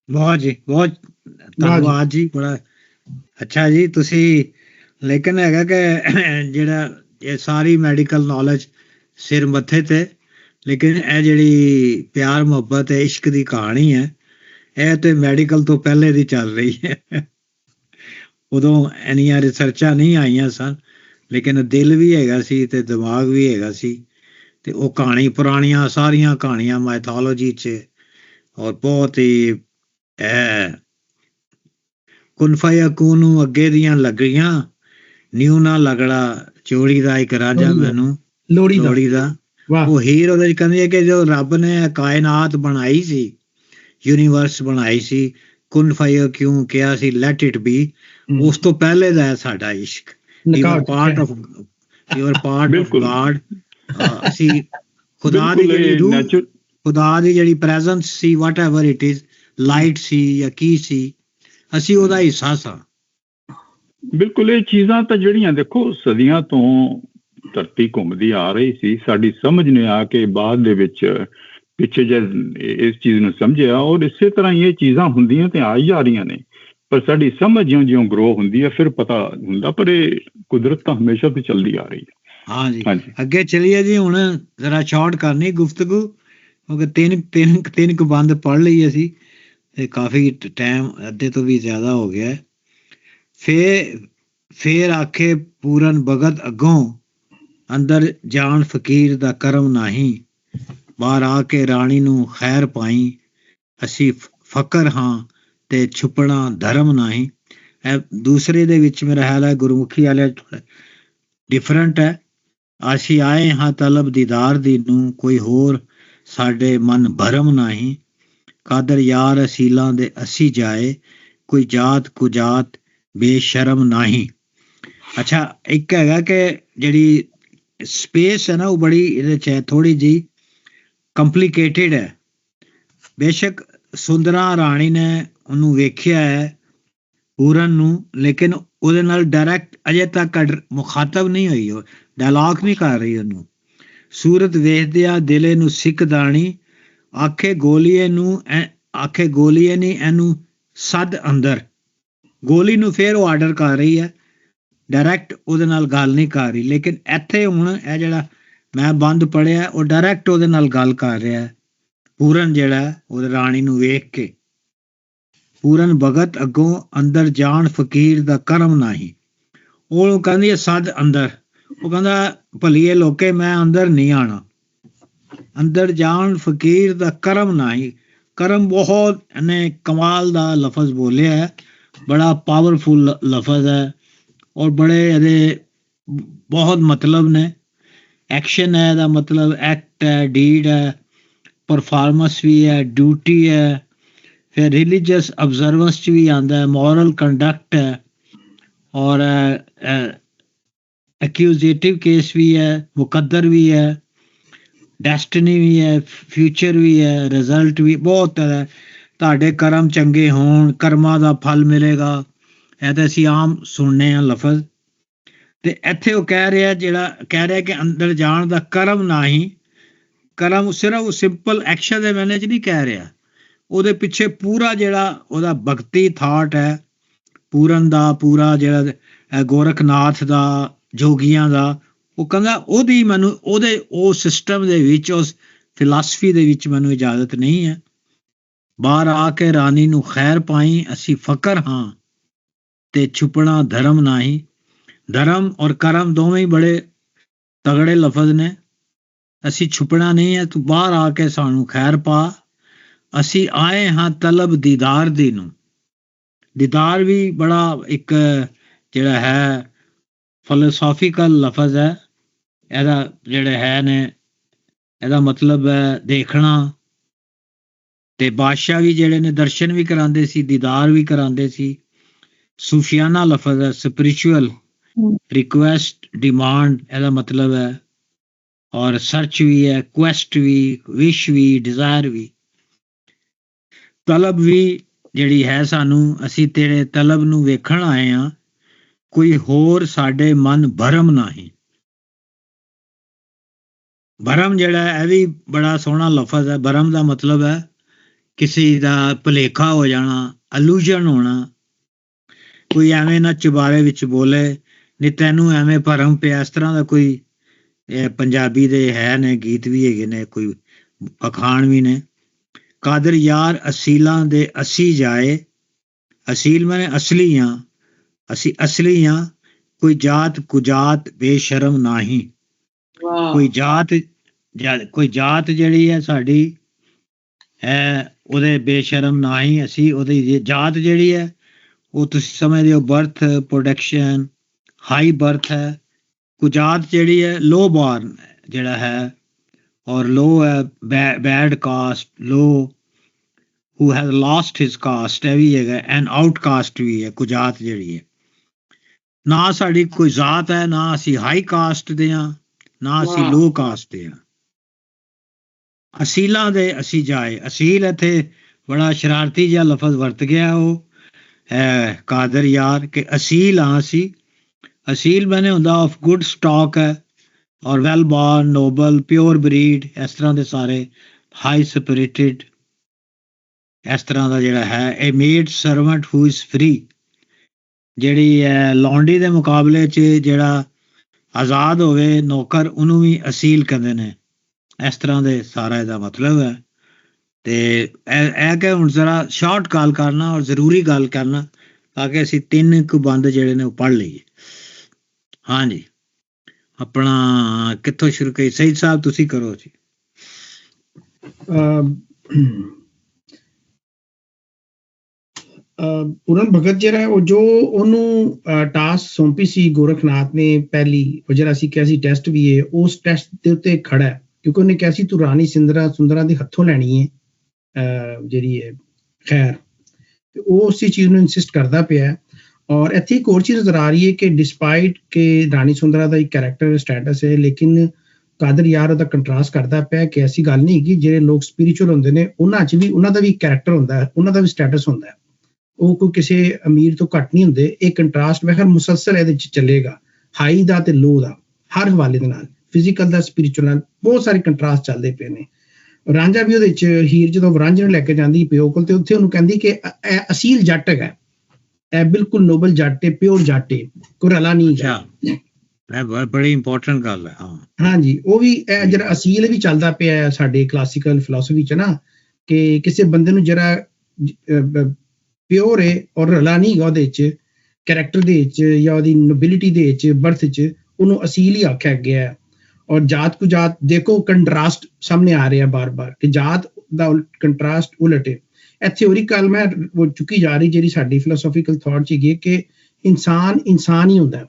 ਬਹੁਤ ਜੀ, ਬਹੁਤ ਧੰਨਵਾਦ ਜੀ, ਬੜਾ ਅੱਛਾ ਜੀ। ਤੁਸੀਂ ਲੇਕਿਨ ਹੈਗਾ ਕਿ ਜਿਹੜਾ ਇਹ ਸਾਰੀ ਮੈਡੀਕਲ ਨੌਲੇਜ ਸਿਰ ਮੱਥੇ ਤੇ, ਲੇਕਿਨ ਇਹ ਜਿਹੜੀ ਪਿਆਰ ਮੁਹੱਬਤ ਹੈ, ਇਸ਼ਕ ਦੀ ਕਹਾਣੀ ਹੈ, ਇਹ ਤੇ ਮੈਡੀਕਲ ਤੋਂ ਪਹਿਲੇ ਦੀ ਚੱਲ ਰਹੀ ਹੈ। ਉਦੋਂ ਇੰਨੀਆਂ ਰਿਸਰਚਾਂ ਨਹੀਂ ਆਈਆਂ ਸਨ, ਲੇਕਿਨ ਦਿਲ ਵੀ ਹੈਗਾ ਸੀ ਤੇ ਦਿਮਾਗ ਵੀ ਹੈਗਾ ਸੀ, ਤੇ ਉਹ ਕਹਾਣੀ ਪੁਰਾਣੀਆਂ ਸਾਰੀਆਂ ਕਹਾਣੀਆਂ ਮਾਈਥੋਲੋਜੀ 'ਚ ਔਰ ਬਹੁਤ ਹੀ ਕੁਨ ਫਯਕੂਨ ਨੂੰ ਅੱਗੇ ਦੀਆਂ ਲੱਗੀਆਂ, ਨਿਊ ਨਾ ਲਗੜਾ ਚੋੜੀ ਦਾ ਇੱਕ ਰਾਜਾ ਮੈਨੂੰ ਲੋਹੜੀ ਦਾ। ਉਹ ਹੀਰ ਉਹਦੇ 'ਚ ਕਹਿੰਦੀ ਹੈ ਕਿ ਜੋ ਰੱਬ ਨੇ ਕਾਇਨਾਤ ਬਣਾਈ ਸੀ, ਯੂਨੀਵਰਸ ਬਣਾਈ ਸੀ, ਕੁਨ ਫਯਕੂਨ ਕਿਹਾ ਸੀ, ਲੈਟ ਇਟ ਬੀ, ਉਸ ਤੋਂ ਪਹਿਲੇ ਦਾ ਹੈ ਸਾਡਾ ਇਸ਼ਕ। You are part of God. ਅਸੀਂ ਖੁਦਾ ਦੀ ਜਿਹੜੀ ਰੂਹ, ਖੁਦਾ ਦੀ ਜਿਹੜੀ ਪ੍ਰੈਜ਼ੈਂਸ ਸੀ, whatever it is, light ਸੀ ਜਾਂ ਕੀ ਸੀ, ਅਸੀਂ ਉਹਦਾ ਹਿੱਸਾ ਸਾਂ। ਬਿਲਕੁਲ। ਇਹ ਚੀਜ਼ਾਂ ਤਾਂ ਜਿਹੜੀਆਂ ਦੇਖੋ ਸਦੀਆਂ ਤੋਂ ਧਰਤੀ ਘੁੰਮਦੀ ਆ ਰਹੀ ਸੀ, ਸਾਡੀ ਸਮਝ ਨੇ ਆ ਕੇ ਬਾਅਦ ਦੇ ਵਿੱਚ ਪਿੱਛੇ ਜਦ ਇਸ ਚੀਜ਼ ਨੂੰ ਸਮਝਿਆ, ਔਰ ਇਸੇ ਤਰ੍ਹਾਂ ਹੀ ਇਹ ਚੀਜ਼ਾਂ ਹੁੰਦੀਆਂ ਤੇ ਆ ਹੀ ਜਾ ਰਹੀਆਂ ਨੇ, ਪਰ ਸਾਡੀ ਸਮਝ ਜਿਉਂ ਗਰੋ ਹੁੰਦੀ ਹੈ ਫਿਰ ਪਤਾ ਹੁੰਦਾ, ਪਰ ਇਹ ਕੁਦਰਤ ਤਾਂ ਹਮੇਸ਼ਾ ਤੋਂ ਚੱਲਦੀ ਆ ਰਹੀ ਹੈ। ਹਾਂਜੀ, ਅੱਗੇ ਚਲੀਏ ਜੀ। ਹੁਣ ਜ਼ਰਾ ਸ਼ਾਰਟ ਕਰਨੀ ਗੁਫ਼ਤਗੂ, ਕਿਉਂਕਿ ਤਿੰਨ ਕੁ ਬੰਦ ਪੜ੍ਹ ਲਈ ਅਸੀਂ ਤੇ ਕਾਫੀ ਟਾਈਮ ਅੱਧੇ ਤੋਂ ਵੀ ਜ਼ਿਆਦਾ ਹੋ ਗਿਆ। ਫੇਰ ਆਖੇ ਪੂਰਨ ਭਗਤ ਅੱਗੋਂ, ਅੰਦਰ ਜਾਣ ਫਕੀਰ ਦਾ ਕਰਮ ਨਹੀਂ, ਬਾਹਰ ਆ ਕੇ ਰਾਣੀ ਨੂੰ ਖੈਰ ਪਾਈ, ਅਸੀਂ ਫਕਰ ਹਾਂ ਤੇ ਛੁਪਣਾ ਧਰਮ ਨਹੀਂ। ਇਹ ਦੂਸਰੇ ਦੇ ਵਿੱਚ ਮੇਰਾ ਖਿਆਲ ਹੈ ਗੁਰਮੁਖੀ ਵਾਲੇ ਡਿਫਰੈਂਟ ਹੈ। ਅਸੀਂ ਆਏ ਹਾਂ ਤਲਬ ਦੀਦਾਰ ਦੀ ਨੂੰ, ਕੋਈ ਹੋਰ ਸਾਡੇ ਮਨ ਭਰਮ ਨਹੀਂ, ਕਾਦਰ ਯਾਰ ਅਸੀਲਾਂ ਦੇ ਅਸੀਂ ਜਾਏ, ਕੋਈ ਜਾਤ ਕੁਜਾਤ ਬੇਸ਼ਰਮ ਨਹੀਂ। ਅੱਛਾ, ਇੱਕ ਹੈਗਾ ਕਿ ਜਿਹੜੀ ਸਪੇਸ ਹੈ ਨਾ, ਉਹ ਬੜੀ ਇਹਦੇ 'ਚ ਹੈ, ਥੋੜ੍ਹੀ ਜਿਹੀ ਕੰਪਲੀਕੇਟਿਡ ਹੈ। ਬੇਸ਼ੱਕ ਸੁੰਦਰਾ ਰਾਣੀ ਨੇ ਉਹਨੂੰ ਵੇਖਿਆ ਹੈ ਪੂਰਨ ਨੂੰ, ਲੇਕਿਨ ਉਹਦੇ ਨਾਲ ਡਾਇਰੈਕਟ ਅਜੇ ਤੱਕ ਮੁਖਾਤਬ ਨਹੀਂ ਹੋਈ, ਉਹ ਡਾਇਲਾਗ ਨਹੀਂ ਕਰ ਰਹੀ ਉਹਨੂੰ। ਸੂਰਤ ਵੇਖਦਿਆਂ ਦਿਲੇ ਨੂੰ ਸਿੱਖ ਦਾਣੀ, ਆਖੇ ਗੋਲੀਏ ਨੀ ਇਹਨੂੰ ਸੱਦ ਅੰਦਰ। ਗੋਲੀ ਨੂੰ ਫਿਰ ਉਹ ਆਰਡਰ ਕਰ ਰਹੀ ਹੈ, ਡਾਇਰੈਕਟ ਉਹਦੇ ਨਾਲ ਗੱਲ ਨਹੀਂ ਕਰ ਰਹੀ। ਲੇਕਿਨ ਇੱਥੇ ਹੁਣ ਇਹ ਜਿਹੜਾ ਮੈਂ ਬੰਦ ਪੜ੍ਹਿਆ, ਉਹ ਡਾਇਰੈਕਟ ਉਹਦੇ ਨਾਲ ਗੱਲ ਕਰ ਰਿਹਾ ਪੂਰਨ, ਜਿਹੜਾ ਉਹਦੇ ਰਾਣੀ ਨੂੰ ਵੇਖ ਕੇ। ਪੂਰਨ ਭਗਤ ਅੱਗੋਂ, ਅੰਦਰ ਜਾਣ ਫਕੀਰ ਦਾ ਕਰਮ ਨਹੀਂ। ਉਹ ਕਹਿੰਦੀ ਹੈ ਸੱਦ ਅੰਦਰ, ਉਹ ਕਹਿੰਦਾ ਭਲੀਏ ਲੋਕੇ ਮੈਂ ਅੰਦਰ ਨਹੀਂ ਆਣਾ। ਅੰਦਰ ਜਾਣ ਫਕੀਰ ਦਾ ਕਰਮ ਨਹੀਂ। ਕਰਮ ਬਹੁਤ ਇਹਨੇ ਕਮਾਲ ਦਾ ਲਫ਼ਜ਼ ਬੋਲਿਆ ਹੈ, ਬੜਾ ਪਾਵਰਫੁਲ ਲਫ਼ਜ਼ ਹੈ, ਔਰ ਬੜੇ ਇਹਦੇ ਬਹੁਤ ਮਤਲਬ ਨੇ। ਐਕਸ਼ਨ ਹੈ, ਇਹਦਾ ਮਤਲਬ ਐਕਟ ਹੈ, ਡੀਡ ਹੈ, ਪਰਫਾਰਮੈਂਸ ਵੀ ਹੈ, ਡਿਊਟੀ ਹੈ, ਫਿਰ ਰਿਲੀਜੀਅਸ ਅਬਜ਼ਰਵੈਂਸ 'ਚ ਵੀ ਆਉਂਦਾ ਹੈ, ਮੋਰਲ ਕੰਡਕਟ ਹੈ, ਔਰ ਐਕਿਊਜ਼ੇਟਿਵ ਕੇਸ ਵੀ ਹੈ, ਮੁਕੱਦਰ ਵੀ ਹੈ, ਡੈਸਟਨੀ ਵੀ ਹੈ, ਫਿਊਚਰ ਵੀ ਹੈ, ਰਿਜ਼ਲਟ ਵੀ ਬਹੁਤ ਹੈ। ਤੁਹਾਡੇ ਕਰਮ ਚੰਗੇ ਹੋਣ, ਕਰਮਾਂ ਦਾ ਫਲ ਮਿਲੇਗਾ, ਇਹ ਤਾਂ ਅਸੀਂ ਆਮ ਸੁਣਨੇ ਹਾਂ ਲਫ਼ਜ਼। ਤੇ ਇੱਥੇ ਉਹ ਕਹਿ ਰਿਹਾ ਕਿ ਅੰਦਰ ਜਾਣ ਦਾ ਕਰਮ ਨਹੀਂ। ਕਰਮ ਸਿਰਫ ਸਿੰਪਲ ਐਕਸ਼ਨ ਦੇ ਮੈਨੇ 'ਚ ਨਹੀਂ ਕਹਿ ਰਿਹਾ, ਉਹਦੇ ਪਿੱਛੇ ਪੂਰਾ ਜਿਹੜਾ ਉਹਦਾ ਭਗਤੀ ਥਾਟ ਹੈ, ਪੂਰਨ ਦਾ ਪੂਰਾ ਜਿਹੜਾ ਗੋਰਖਨਾਥ ਦਾ, ਜੋਗੀਆਂ ਦਾ, ਉਹ ਕਹਿੰਦਾ ਉਹਦੀ ਮੈਨੂੰ ਉਹ ਸਿਸਟਮ ਦੇ ਵਿੱਚ, ਉਸ ਫਿਲਾਸਫੀ ਦੇ ਵਿੱਚ ਮੈਨੂੰ ਇਜਾਜ਼ਤ ਨਹੀਂ ਹੈ। ਬਾਹਰ ਆ ਕੇ ਰਾਣੀ ਨੂੰ ਖੈਰ ਪਾਈ, ਅਸੀਂ ਫਕਰ ਹਾਂ ਤੇ ਛੁਪਣਾ ਧਰਮ ਨਹੀਂ। ਧਰਮ ਔਰ ਕਰਮ ਦੋਵੇਂ ਹੀ ਬੜੇ ਤਗੜੇ ਲਫ਼ਜ਼ ਨੇ। ਅਸੀਂ ਛੁਪਣਾ ਨਹੀਂ ਹੈ, ਤੂੰ ਬਾਹਰ ਆ ਕੇ ਸਾਨੂੰ ਖੈਰ ਪਾ, ਅਸੀਂ ਆਏ ਹਾਂ ਤਲਬ ਦੀਦਾਰ ਦੀ ਨੂੰ। ਦੀਦਾਰ ਵੀ ਬੜਾ ਇੱਕ ਜਿਹੜਾ ਹੈ ਫਿਲਾਸਫੀਕਲ ਲਫ਼ਜ਼ ਹੈ। ਇਹਦਾ ਜਿਹੜੇ ਹੈ ਨੇ ਇਹਦਾ ਮਤਲਬ ਹੈ ਦੇਖਣਾ। ਤੇ ਬਾਦਸ਼ਾਹ ਵੀ ਜਿਹੜੇ ਨੇ ਦਰਸ਼ਨ ਵੀ ਕਰਾਉਂਦੇ ਸੀ, ਦੀਦਾਰ ਵੀ ਕਰਾਉਂਦੇ ਸੀ। ਸੂਫੀਆਨਾ ਲਫ਼ਜ਼ ਹੈ, ਸਪਿਰਿਚੁਅਲ ਰਿਕੁਐਸਟ, ਡਿਮਾਂਡ ਇਹਦਾ ਮਤਲਬ ਹੈ। ਔਰ ਸਰਚ ਵੀ ਹੈ, ਕੁਐਸਟ ਵੀ, ਵਿਸ਼ ਵੀ, ਡਿਜ਼ਾਇਰ ਵੀ, ਤਲਬ ਵੀ ਜਿਹੜੀ ਹੈ ਸਾਨੂੰ। ਅਸੀਂ ਤੇਰੇ ਤਲਬ ਨੂੰ ਵੇਖਣ ਆਏ ਹਾਂ, ਕੋਈ ਹੋਰ ਸਾਡੇ ਮਨ ਭਰਮ ਨਹੀਂ। ਭਰਮ ਜਿਹੜਾ ਇਹ ਵੀ ਬੜਾ ਸੋਹਣਾ ਲਫ਼ਜ਼ ਹੈ। ਭਰਮ ਦਾ ਮਤਲਬ ਹੈ ਕਿਸੇ ਦਾ ਭੁਲੇਖਾ ਹੋ ਜਾਣਾ, ਅਲੂਜਨ ਹੋਣਾ। ਕੋਈ ਐਵੇਂ ਨਾ ਚੁਬਾਰੇ ਵਿੱਚ ਬੋਲੇ ਨਹੀਂ ਤੈਨੂੰ ਐਵੇਂ ਭਰਮ ਪਿਆ। ਇਸ ਤਰ੍ਹਾਂ ਦਾ ਕੋਈ ਪੰਜਾਬੀ ਦੇ ਹੈ ਨੇ, ਗੀਤ ਵੀ ਹੈਗੇ ਨੇ, ਕੋਈ ਅਖਾਣ ਵੀ ਨੇ। ਕਾਦਰ ਯਾਰ ਅਸੀਲਾਂ ਦੇ ਅਸੀਂ ਜਾਏ। ਅਸੀਲ ਮਾਨੇ ਅਸਲੀ ਹਾਂ, ਅਸੀਂ ਅਸਲੀ ਹਾਂ। ਕੋਈ ਜਾਤ ਕੁਜਾਤ ਬੇਸ਼ਰਮ ਨਹੀਂ। ਕੋਈ ਜਾਤ ਜਿਹੜੀ ਹੈ ਸਾਡੀ ਹੈ ਉਹਦੇ ਬੇਸ਼ਰਮ ਨਹੀਂ ਅਸੀਂ। ਉਹਦੀ ਜਾਤ ਜਿਹੜੀ ਹੈ ਉਹ ਤੁਸੀਂ ਸਮਝਦੇ ਹੋ ਬਰਥ, ਪ੍ਰੋਡਕਸ਼ਨ, ਹਾਈ ਬਰਥ ਹੈ। ਕੁਜਾਤ ਜਿਹੜੀ ਹੈ ਲੋ ਬਾਰਨ ਜਿਹੜਾ ਹੈ, ਔਰ ਲੋ ਹੈ bad caste, low who has lost his caste, ਇਹ ਵੀ ਹੈਗਾ। ਐਨ ਆਊਟਕਾਸਟ ਵੀ ਹੈ ਕੁਜਾਤ ਜਿਹੜੀ ਹੈ। ਨਾ ਸਾਡੀ ਕੋਈ ਜ਼ਾਤ ਹੈ, ਨਾ ਅਸੀਂ ਹਾਈ ਕਾਸਟ ਦੇ ਹਾਂ, ਨਾ ਅਸੀਂ ਲੋ ਕਾਸਟ ਦੇ ਹਾਂ। ਅਸੀਲਾਂ ਦੇ ਅਸੀਂ ਜਾਏ। ਅਸੀਲ ਇੱਥੇ ਬੜਾ ਸ਼ਰਾਰਤੀ ਜਿਹਾ ਲਫ਼ਜ਼ ਵਰਤ ਗਿਆ ਉਹ ਹੈ ਕਾਦਰ ਯਾਰ ਕਿ ਅਸੀਲ ਹਾਂ ਅਸੀਂ। ਅਸੀਲ ਬਣੇ ਹੁੰਦਾ ਆਫ ਗੁੱਡ ਸਟਾਕ ਹੈ, ਔਰ well born, noble, pure breed, ਇਸ ਤਰ੍ਹਾਂ ਦੇ ਸਾਰੇ, ਹਾਈ ਸਪਿਰਿਟਡ, ਇਸ ਤਰ੍ਹਾਂ ਦਾ ਜਿਹੜਾ ਹੈ। ਇਹ made servant who is free, ਜਿਹੜੀ ਹੈ ਲੌਂਡੀ ਦੇ ਮੁਕਾਬਲੇ 'ਚ ਜਿਹੜਾ ਆਜ਼ਾਦ ਹੋਵੇ ਨੌਕਰ, ਉਹਨੂੰ ਵੀ ਅਸੀਲ ਕਹਿੰਦੇ ਨੇ। ਇਸ ਤਰ੍ਹਾਂ ਦੇ ਸਾਰਾ ਇਹਦਾ ਮਤਲਬ ਹੈ। ਤੇ ਇਹ ਕਿ ਹੁਣ ਜ਼ਰਾ ਸ਼ਾਰਟ ਗੱਲ ਕਰਨਾ ਔਰ ਜ਼ਰੂਰੀ ਗੱਲ ਕਰਨਾ ਤਾਂ ਕਿ ਅਸੀਂ 3 ਕੁ ਬੰਦ ਜਿਹੜੇ ਨੇ ਉਹ ਪੜ੍ਹ ਲਈਏ। ਹਾਂਜੀ, ਆਪਣਾ ਕਿੱਥੋਂ ਸ਼ੁਰੂ ਕਰੀਏ? ਸਈਦ ਸਾਹਿਬ ਤੁਸੀਂ ਕਰੋ ਜੀ। ਪੂਰਨ ਭਗਤ ਜਿਹੜਾ ਉਹ ਜੋ ਉਹਨੂੰ ਟਾਸਕ ਸੌਂਪੀ ਸੀ ਗੋਰਖਨਾਥ ਨੇ ਪਹਿਲੀ, ਉਹ ਜਿਹੜਾ ਅਸੀਂ ਕਿਹਾ ਸੀ ਟੈਸਟ ਵੀ ਹੈ, ਉਸ ਟੈਸਟ ਦੇ ਉੱਤੇ ਖੜਾ ਹੈ। ਕਿਉਂਕਿ ਉਹਨੇ ਕਿਹਾ ਸੀ ਤੂੰ ਰਾਣੀ ਸੁੰਦਰਾਂ ਦੇ ਹੱਥੋਂ ਲੈਣੀ ਹੈ ਜਿਹੜੀ ਹੈ ਖੈਰ, ਤੇ ਉਹ ਉਸੇ ਚੀਜ਼ ਨੂੰ ਇਨਸਿਸਟ ਕਰਦਾ ਪਿਆ। ਔਰ ਇੱਥੇ ਇੱਕ ਹੋਰ ਚੀਜ਼ ਨਜ਼ਰ ਆ ਰਹੀ ਹੈ ਕਿ ਡਿਸਪਾਈਟ ਕਿ ਰਾਣੀ ਸੁੰਦਰਾ ਦਾ ਇੱਕ ਕੈਰੈਕਟਰ ਸਟੇਟਸ ਹੈ, ਲੇਕਿਨ ਕਾਦਰ ਯਾਰ ਉਹਦਾ ਕੰਟਰਾਸਟ ਕਰਦਾ ਪਿਆ ਕਿ ਐਸੀ ਗੱਲ ਨਹੀਂ ਕਿ ਜਿਹੜੇ ਲੋਕ ਸਪਿਰਿਚੁਅਲ ਹੁੰਦੇ ਨੇ ਉਹਨਾਂ 'ਚ ਵੀ ਉਹਨਾਂ ਦਾ ਵੀ ਕੈਰੈਕਟਰ ਹੁੰਦਾ ਹੈ, ਉਹਨਾਂ ਦਾ ਵੀ ਸਟੇਟਸ ਹੁੰਦਾ ਹੈ, ਉਹ ਕੋਈ ਕਿਸੇ ਅਮੀਰ ਤੋਂ ਘੱਟ ਨਹੀਂ ਹੁੰਦੇ। ਇਹ ਕੰਟਰਾਸਟ ਮੈਂ ਹਰ ਮੁਸਲਸਲ ਇਹਦੇ 'ਚ ਚੱਲੇਗਾ, ਹਾਈ ਦਾ ਤੇ ਲੋ ਦਾ, ਹਰ ਹਵਾਲੇ ਦੇ ਨਾਲ, ਫਿਜ਼ੀਕਲ ਦਾ, ਸਪਿਰਿਚੁਅਲ ਨਾਲ, ਬਹੁਤ ਸਾਰੇ ਕੰਟਰਾਸਟ ਚੱਲਦੇ ਪਏ ਨੇ। ਰਾਂਝਾ ਵੀ ਉਹਦੇ 'ਚ, ਹੀਰ ਜਦੋਂ ਰਾਂਝੇ ਨੂੰ ਲੈ ਕੇ ਜਾਂਦੀ ਪਿਓ ਕੋਲ ਤੇ ਉੱਥੇ ਉਹਨੂੰ ਕਹਿੰਦੀ ਕਿ ਇਹ ਅਸੀਲ ਜੱਟ ਹੈਗਾ, ਇਹ ਬਿਲਕੁਲ ਨੋਬਲ ਜੱਟ ਹੈ, ਪਿਓਰ ਜੱਟ ਹੈ, ਕੋਈ ਰਲਾ ਨਹੀਂ ਹੈਗਾ। ਬੜੀ ਇੰਪੋਰਟੈਂਟ ਗੱਲ ਹੈ। ਹਾਂਜੀ, ਉਹ ਵੀ ਇਹ ਜਿਹੜਾ ਅਸੀਲ ਵੀ ਚੱਲਦਾ ਪਿਆ ਸਾਡੇ ਕਲਾਸੀਕਲ ਫਿਲਾਸਫੀ 'ਚ ਨਾ, ਕਿ ਕਿਸੇ ਬੰਦੇ ਨੂੰ ਜਿਹੜਾ ਪਿਓਰ ਹੈ ਔਰ ਰਲਾ ਨਹੀਂ ਹੈਗਾ ਉਹਦੇ 'ਚ, ਕੈਰੈਕਟਰ ਦੇ ਵਿੱਚ ਜਾਂ ਉਹਦੀ ਨੋਬਿਲਿਟੀ ਦੇ ਵਿੱਚ, ਬਰਥ 'ਚ, ਉਹਨੂੰ ਅਸੀਲ ਹੀ ਆਖਿਆ ਗਿਆ। ਔਰ ਜਾਤ ਕੁ ਜਾਤ ਦੇਖੋ ਕੰਟਰਾਸਟ ਸਾਹਮਣੇ ਆ ਰਿਹਾ ਬਾਰ-ਬਾਰ ਕਿ ਜਾਤ ਦਾ ਕੰਟਰਾਸਟ ਉਲਟ ਹੈ। ਇੱਥੇ ਹੋਰ ਇੱਕ ਗੱਲ ਮੈਂ ਉਹ ਚੁੱਕੀ ਜਾ ਰਹੀ ਜਿਹੜੀ ਸਾਡੀ ਫਿਲਾਸਫੀਕਲ ਥਾਟ 'ਚ ਹੈਗੀ ਕਿ ਇਨਸਾਨ ਹੀ ਹੁੰਦਾ,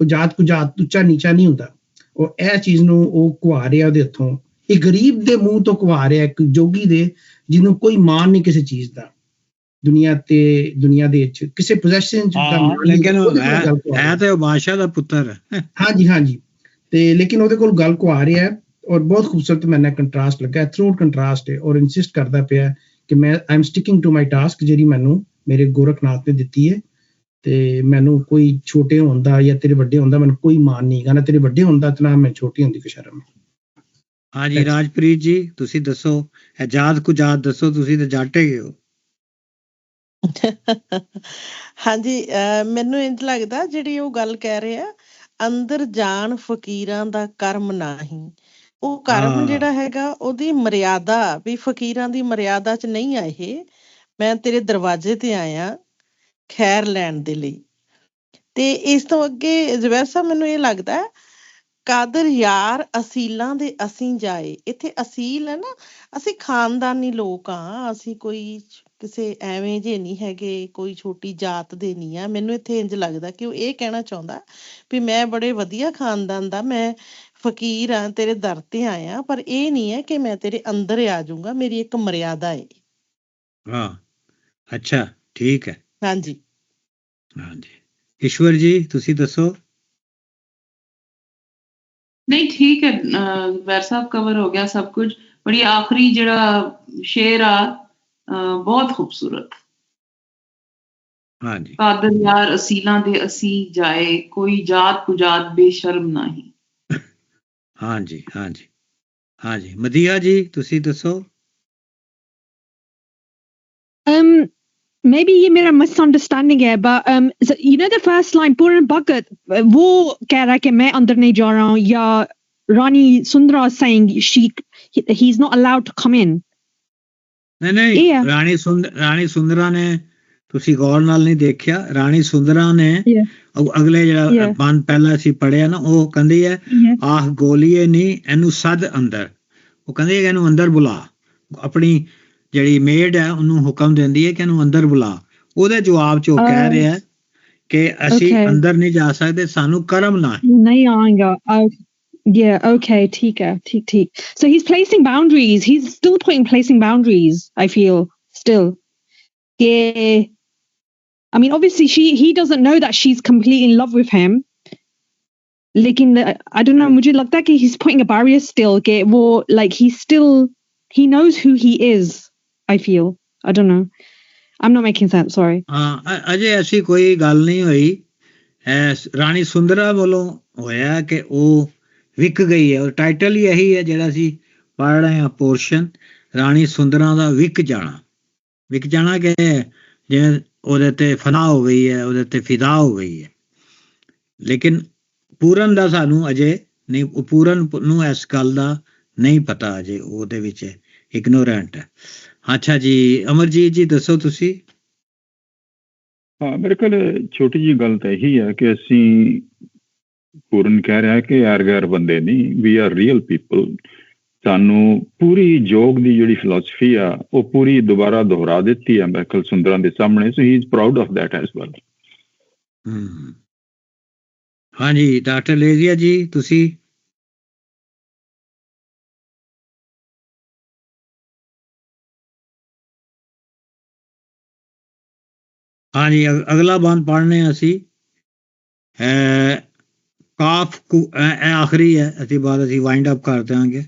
ਉਹ ਜਾਤ ਕੁ ਜਾਤ ਉੱਚਾ ਨੀਚਾ ਨਹੀਂ ਹੁੰਦਾ। ਔਰ ਇਹ ਚੀਜ਼ ਨੂੰ ਉਹ ਕੁਹਾ ਰਿਹਾ ਉਹਦੇ ਹੱਥੋਂ, ਇਹ ਗਰੀਬ ਦੇ ਮੂੰਹ ਤੋਂ ਕੁਹਾ ਰਿਹਾ, ਇੱਕ ਜੋਗੀ ਦੇ ਜਿਹਨੂੰ ਕੋਈ ਮਾਣ ਨਹੀਂ ਕਿਸੇ ਚੀਜ਼ ਦਾ, ਦੁਨੀਆ ਦੇ ਵਿੱਚ ਕਿਸੇ ਪੋਜੈਸ਼ਨ 'ਚ ਲੇਕਿਨ ਹੈ ਤੇ ਉਹ ਬਾਦਸ਼ਾਹ ਦਾ ਪੁੱਤਰ ਹੈ। ਹਾਂਜੀ, ਤੇ ਲੇਕਿਨ ਉਹਦੇ ਕੋਲ ਗੱਲ ਕੋ ਆ ਰਿਹਾ ਹੈ। ਔਰ ਬਹੁਤ ਖੂਬਸੂਰਤ ਮੈਨੂੰ ਕੰਟਰਾਸਟ ਲੱਗਾ, ਥਰੂਟ ਕੰਟਰਾਸਟ ਹੈ। ਔਰ ਇਨਸਿਸਟ ਕਰਦਾ ਪਿਆ ਕਿ ਮੈਂ I am sticking to my task ਜਿਹੜੀ ਮੈਨੂੰ ਮੇਰੇ ਗੋਰਖਨਾਥ ਨੇ ਦਿੱਤੀ ਹੈ, ਤੇ ਮੈਨੂੰ ਕੋਈ ਛੋਟੇ ਹੋਣ ਦਾ ਜਾਂ ਤੇਰੇ ਵੱਡੇ ਹੋਣ ਦਾ ਮੈਨੂੰ ਕੋਈ ਮਾਣ ਨਹੀਂ ਹੈਗਾ, ਨਾ ਤੇਰੇ ਵੱਡੇ ਹੋਣ ਦਾ ਤੇ ਨਾ ਮੈਂ ਛੋਟੀ ਹੁੰਦੀ ਕੋਈ ਸ਼ਰਮ। ਹਾਂਜੀ ਰਾਜਪ੍ਰੀਤ ਜੀ ਤੁਸੀਂ ਦੱਸੋ, ਜਾਤ ਕੁ ਜਾਤ ਦੱਸੋ, ਤੁਸੀਂ ਤਾਂ ਜੱਟ ਹੈਗੇ ਹੋ। ਹਾਂਜੀ, ਮੈਨੂੰ ਇੰਝ ਲੱਗਦਾ ਜਿਹੜੀ ਉਹ ਗੱਲ ਕਹਿ ਰਹੇ ਆ, ਅੰਦਰ ਜਾਣ ਫਕੀਰਾਂ ਦਾ ਕਰਮ ਨਹੀਂ, ਉਹ ਕਰਮ ਜਿਹੜਾ ਹੈਗਾ ਉਹਦੀ ਮਰਿਆਦਾ ਵੀ ਫਕੀਰਾਂ ਦੀ ਮਰਿਆਦਾ 'ਚ ਨਹੀਂ ਆ। ਇਹ ਮੈਂ ਤੇਰੇ ਦਰਵਾਜ਼ੇ ਤੇ ਆਇਆ ਖੈਰ ਲੈਣ ਦੇ ਲਈ। ਤੇ ਇਸ ਤੋਂ ਅੱਗੇ ਜ਼ੁਬੈਰ ਸਾਹਿਬ ਮੈਨੂੰ ਇਹ ਲੱਗਦਾ ਕਾਦਰ ਯਾਰ ਅਸੀਲਾਂ ਦੇ ਅਸੀਂ ਜਾਏ, ਇੱਥੇ ਅਸੀਲ ਹੈ ਨਾ, ਅਸੀਂ ਖਾਨਦਾਨੀ ਲੋਕ ਹਾਂ, ਅਸੀਂ ਕੋਈ ਕਿਸੇ ਐਵੇਂ ਜੇ ਨਹੀਂ ਹੈਗੇ, ਕੋਈ ਛੋਟੀ ਜਾਤ ਦੇ ਨਹੀਂ ਆ। ਮੈਨੂੰ ਇੱਥੇ ਇੰਝ ਲੱਗਦਾ ਕਿ ਉਹ ਇਹ ਕਹਿਣਾ ਚਾਹੁੰਦਾ ਵੀ ਮੈਂ ਬੜੇ ਵਧੀਆ ਖਾਨਦਾਨ ਦਾ, ਮੈਂ ਫਕੀਰ ਆ, ਤੇਰੇ ਦਰ ਤੇ ਆਇਆ, ਪਰ ਇਹ ਨਹੀਂ ਹੈ ਕਿ ਮੈਂ ਤੇਰੇ ਅੰਦਰ ਆ ਜਾਊਂਗਾ, ਮੇਰੀ ਇੱਕ ਮਰਿਆਦਾ ਹੈ। ਹਾਂ, ਅੱਛਾ, ਠੀਕ ਹੈ। ਹਾਂਜੀ। ਹਾਂਜੀ, ਈਸ਼ਵਰ ਜੀ ਤੁਸੀਂ ਦੱਸੋ। ਨਹੀਂ ਠੀਕ ਹੈ, ਵੈਰ ਸਾਹਿਬ ਕਵਰ ਹੋ ਗਿਆ ਸਭ ਕੁਝ। ਬੜੀ ਆਖਰੀ ਜਿਹੜਾ ਸ਼ੇਰ ਆ ਬਹੁਤ ਖੂਬਸੂਰਤ। ਹਾਂਜੀ, ਕਾਦਰ ਯਾਰ ਅਸੀਲਾਂ ਦੇ ਅਸੀਂ ਜਾਏ, ਕੋਈ ਜਾਤ ਕੁਜਾਤ ਬੇਸ਼ਰਮ ਨਹੀਂ। ਹਾਂਜੀ, ਹਾਂਜੀ, ਹਾਂਜੀ, ਮਦੀਹਾ ਜੀ ਤੁਸੀਂ ਦੱਸੋ। Maybe ये मेरा misunderstanding है, but you know the first line पूर्ण भगत, वो कह रहा है कि मैं अंदर नहीं जा रहा हूँ, या Rani Sundara saying he's not allowed to come in. ਨਹੀਂ Yeah. ਰਾਣੀ ਸੁੰਦਰਾ ਨੇ, ਤੁਸੀਂ ਗੌਰ ਨਾਲ ਨਹੀਂ ਦੇਖਿਆ, ਰਾਣੀ ਸੁੰਦਰਾ ਨੇ ਅਗਲੇ ਜਿਹੜਾ ਬੰਦ ਪਹਿਲਾਂ ਅਸੀਂ ਪੜਿਆ ਨਾ, ਉਹ ਕਹਿੰਦੀ ਹੈ ਆਹ ਗੋਲੀਏ ਨਹੀਂ ਇਹਨੂੰ ਸੱਦ ਅੰਦਰ। ਉਹ ਕਹਿੰਦੀ ਹੈ ਕਿ ਇਹਨੂੰ ਅੰਦਰ ਬੁਲਾ। ਆਪਣੀ ਜਿਹੜੀ ਮੇਡ ਹੈ ਉਹਨੂੰ ਹੁਕਮ ਦਿੰਦੀ ਹੈ ਕਿ ਇਹਨੂੰ ਅੰਦਰ ਬੁਲਾ। ਉਹਦੇ ਜਵਾਬ ਚ ਉਹ ਕਹਿ ਰਿਹਾ ਕਿ ਅਸੀਂ ਅੰਦਰ ਨਹੀਂ ਜਾ ਸਕਦੇ, ਸਾਨੂੰ ਕਰਮ ਨਹੀਂ ਆਏਗਾ। Yeah, okay, ਠੀਕ ਹੈ, ਠੀਕ. So he's placing boundaries. He's still placing boundaries, I feel, still. Yeah. I mean, obviously he doesn't know that she's completely in love with him. Lekin, I don't know, mujhe lagta hai ki he's putting a barrier still. Ke wo, like, he knows who he is, I feel. I don't know. I'm not making sense, sorry. ਅਜੇ ਐਸੀ ਕੋਈ ਗੱਲ ਨਹੀਂ ਹੋਈ। ਰਾਣੀ ਸੁੰਦਰਾ ਵੱਲੋਂ ਹੋਇਆ ਕਿ ਉਹ ਵਿਕ ਗਈ ਹੈ। ਔਰ ਟਾਈਟਲ ਹੀ ਇਹੀ ਹੈ ਜਿਹੜਾ ਅਸੀਂ ਪੜ੍ਹ ਰਹੇ ਹਾਂ ਪੋਰਸ਼ਨ, ਰਾਣੀ ਸੁੰਦਰਾ ਦਾ ਵਿਕ ਜਾਣਾ। ਵਿਕ ਜਾਣਾ ਕਿ ਜਿਵੇਂ ਉਹਦੇ ਤੇ ਫਨਾ ਹੋ ਗਈ ਹੈ, ਉਹਦੇ ਤੇ ਫਿਦਾ ਹੋ ਗਈ ਹੈ। ਲੇਕਿਨ ਪੂਰਨ ਦਾ ਸਾਨੂੰ ਅਜੇ ਨਹੀਂ, ਪੂਰਨ ਨੂੰ ਇਸ ਗੱਲ ਦਾ ਨਹੀਂ ਪਤਾ, ਅਜੇ ਉਹਦੇ ਵਿੱਚ ਇਗਨੋਰੈਂਟ ਹੈ। ਅੱਛਾ ਜੀ, ਅਮਰਜੀਤ ਜੀ ਦੱਸੋ ਤੁਸੀਂ। ਹਾਂ, ਮੇਰੇ ਕੋਲ ਛੋਟੀ ਜਿਹੀ ਗੱਲ ਤਾਂ ਇਹੀ ਹੈ ਕਿ ਅਸੀਂ, ਪੂਰਨ ਕਹਿ ਰਿਹਾ ਕਿ ਯਾਰ ਗੈਰ ਬੰਦੇ ਨਹੀਂ, ਵੀ ਆਰ ਰੀਅਲ ਪੀਪਲ। ਸਾਨੂੰ ਪੂਰੀ ਯੋਗ ਦੀ ਜਿਹੜੀ ਫਿਲਾਸਫੀ ਆ ਉਹ ਪੂਰੀ ਦੁਬਾਰਾ ਦੁਹਰਾ ਦਿੱਤੀ ਹੈ ਮੈਕਲ ਸੁੰਦਰਾਂ ਦੇ ਸਾਹਮਣੇ। So he is proud of that as well. ਹਾਂਜੀ, ਡਾਕਟਰ ਲੇਜ਼ੀਆ ਜੀ ਤੁਸੀਂ। ਹਾਂਜੀ, ਅਗਲਾ ਬੰਦ ਪੜ੍ਹਨੇ ਅਸੀਂ ਕਾਫ ਆਖਰੀ ਹੈ, ਅਸੀਂ ਬਾਅਦ ਅਸੀਂ ਵਾਈਂਡ ਅਪ ਕਰ ਦਿਆਂਗੇ।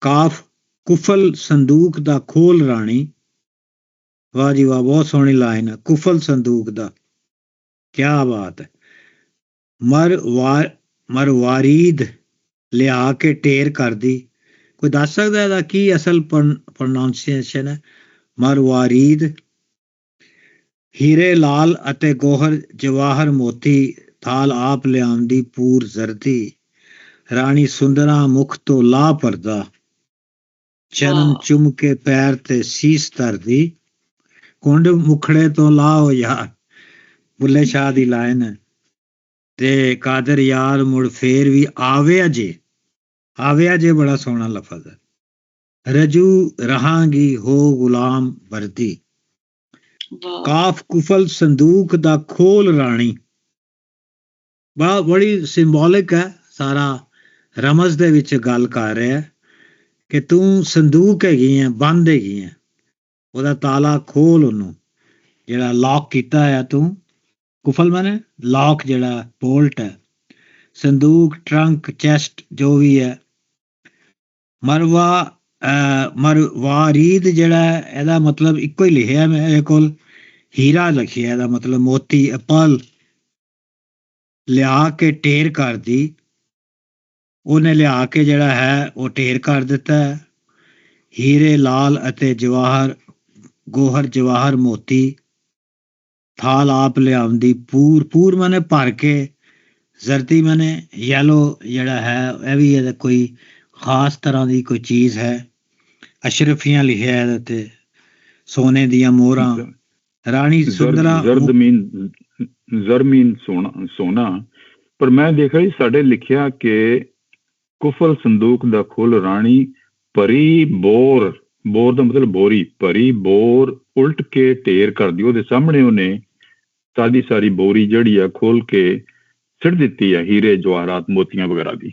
ਕਾਫ ਕੁਫਲ ਸੰਦੂਕ ਦਾ ਖੋਲ ਰਾਣੀ। ਵਾਹ ਜੀ ਵਾਹ, ਬਹੁਤ ਸੋਹਣੀ ਲਾਈਨ ਹੈ। ਕੁਫਲ ਸੰਦੂਕ ਦਾ, ਕਿਆ ਬਾਤ ਹੈ। ਮਰਵਾਰੀਦ ਲਿਆ ਕੇ ਢੇਰ ਕਰਦੀ। ਕੋਈ ਦੱਸ ਸਕਦਾ ਇਹਦਾ ਕੀ ਅਸਲ ਪ੍ਰੋਨਾਂਸੀਏਸ਼ਨ ਹੈ? ਮਰਵਾਰੀਦ। ਹੀਰੇ ਲਾਲ ਅਤੇ ਗੋਹਰ ਜਵਾਹਰ ਮੋਤੀ, ਥਾਲ ਆਪ ਲਿਆਂਦੀ ਪੂਰ ਜ਼ਰਦੀ। ਰਾਣੀ ਸੁੰਦਰਾ ਮੁਖ ਤੋਂ ਲਾ ਪਰਦਾ, ਚਰਨ ਚੁੰਮ ਕੇ ਪੈਰ ਤੇ ਸੀਸ ਧਰਦੀ। ਕੁੰਡ ਮੁਖੜੇ ਤੋਂ ਲਾ ਹੋ ਯਾਰ, ਬੁੱਲੇ ਸ਼ਾਹ ਦੀ ਲਾਈਨ ਹੈ। ਤੇ ਕਾਦਰ ਯਾਰ ਮੁੜ ਫੇਰ ਵੀ ਆਵੇ ਅਜੇ। ਆਵੇ ਅਜੇ ਬੜਾ ਸੋਹਣਾ ਲਫ਼ਜ਼ ਹੈ। ਰਜੂ ਰਹਾਂਗੀ ਹੋ ਗੁਲਾਮ ਵਰਦੀ। ਕਾਫ ਕੁਫਲ ਸੰਦੂਕ ਦਾ ਖੋਲ ਰਾਣੀ। ਬੜੀ ਸਿੰਬੋਲਿਕ ਹੈ, ਸਾਰਾ ਰਮਜ਼ ਦੇ ਵਿੱਚ ਗੱਲ ਕਰ ਰਿਹਾ ਕਿ ਤੂੰ ਸੰਦੂਕ ਹੈਗੀ ਹੈ, ਬੰਦ ਹੈਗੀ ਹੈ, ਉਹਦਾ ਤਾਲਾ ਖੋਲ, ਉਹਨੂੰ ਜਿਹੜਾ ਲੌਕ ਕੀਤਾ ਹੈ ਤੂੰ। ਕੁਫਲ ਮਾਨੇ ਲੌਕ, ਜਿਹੜਾ ਬੋਲਟ ਹੈ। ਸੰਦੂਕ, ਟਰੰਕ, ਚੈਸਟ ਜੋ ਵੀ ਹੈ। ਮਰਵਾਰੀਦ ਜਿਹੜਾ ਇਹਦਾ ਮਤਲਬ ਇੱਕੋ ਹੀ ਲਿਖਿਆ ਮੇਰੇ ਕੋਲ, ਹੀਰਾ ਲਿਖਿਆ, ਇਹਦਾ ਮਤਲਬ ਮੋਤੀ, ਪਰਲ। ਲਿਆ ਕੇ ਢੇਰ ਕਰਦੀ, ਉਹਨੇ ਲਿਆ ਕੇ ਜਿਹੜਾ ਹੈ ਉਹ ਢੇਰ ਕਰ ਦਿੱਤਾ ਹੈ। ਹੀਰੇ ਲਾਲ ਅਤੇ ਜਵਾਹਰ, ਗੋਹਰ ਜਵਾਹਰ ਮੋਤੀ, ਥਾਲ ਆਪ ਲਿਆਉਂਦੀ ਪੂਰ ਮਾਨੇ ਭਰ ਕੇ, ਜ਼ਰਦੀ ਮਾਨੇ ਯੈਲੋ ਜਿਹੜਾ ਹੈ, ਇਹ ਵੀ ਇਹਦਾ ਕੋਈ ਖਾਸ ਤਰ੍ਹਾਂ ਦੀ ਕੋਈ ਚੀਜ਼ ਹੈ। ਅਸ਼ਰਫੀਆਂ ਲਿਖਿਆ ਇਹਦੇ ਤੇ, ਸੋਨੇ ਦੀਆਂ ਮੋਹਰਾਂ। ਰਾਣੀ ਸੁੰਦਰਾ ਜ਼ਰਮੀਨ ਸੋਨਾ। ਪਰ ਮੈਂ ਦੇਖਿਆ ਜੀ ਸਾਡੇ ਲਿਖਿਆ ਕਿ ਕੁਫਲ ਸੰਦੂਕ ਦਾ ਖੋਲ ਰਾਣੀ, ਭਰੀ ਬੋਰ ਬੋਰ ਦਾ ਮਤਲਬ ਬੋਰੀ, ਭਰੀ ਬੋਰ ਉਲਟ ਕੇ ਢੇਰ ਕਰਦੀ। ਉਹਦੇ ਸਾਹਮਣੇ ਉਹਨੇ ਸਾਰੀ ਸਾਰੀ ਬੋਰੀ ਜਿਹੜੀ ਆ ਖੋਲ ਕੇ ਸਿੱਟ ਦਿੱਤੀ ਆ, ਹੀਰੇ ਜਵਾਹਰਾਤ ਮੋਤੀਆਂ ਵਗੈਰਾ ਦੀ।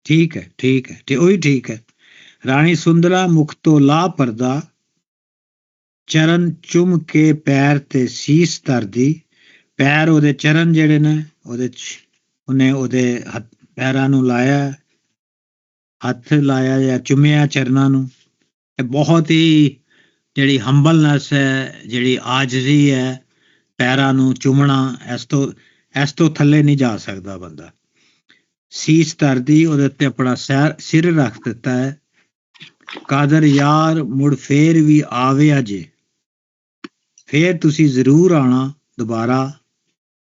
ਠੀਕ ਹੈ, ਠੀਕ ਹੈ, ਤੇ ਉਹੀ ਠੀਕ ਹੈ। ਰਾਣੀ ਸੁੰਦਰਾ ਮੁਖ ਤੋਂ ਲਾ ਪਰਦਾ, ਚਰਨ ਚੁੰਮ ਕੇ ਪੈਰ ਤੇ ਸੀਸ ਧਰਦੀ। ਪੈਰ ਉਹਦੇ ਚਰਨ ਜਿਹੜੇ ਨੇ ਉਹਦੇ ਚ ਉਹਨੇ ਉਹਦੇ ਪੈਰਾਂ ਨੂੰ ਲਾਇਆ, ਹੱਥ ਲਾਇਆ ਜਾਂ ਚੁੰਮਿਆ ਚਰਨਾਂ ਨੂੰ। ਇਹ ਬਹੁਤ ਹੀ ਜਿਹੜੀ ਹੰਬਲਨੈਸ ਹੈ, ਜਿਹੜੀ ਆਜਜ਼ੀ ਹੈ, ਪੈਰਾਂ ਨੂੰ ਚੁੰਮਣਾ, ਇਸ ਤੋਂ ਥੱਲੇ ਨਹੀਂ ਜਾ ਸਕਦਾ ਬੰਦਾ। ਸੀਸ ਧਰਦੀ, ਉਹਦੇ ਉੱਤੇ ਆਪਣਾ ਸਿਰ ਰੱਖ ਦਿੱਤਾ ਹੈ। ਕਾਦਰ ਯਾਰ ਮੁੜ ਫੇਰ ਵੀ ਆਵੇ ਅਜੇ, ਫੇਰ ਤੁਸੀਂ ਜ਼ਰੂਰ ਆਣਾ ਦੁਬਾਰਾ।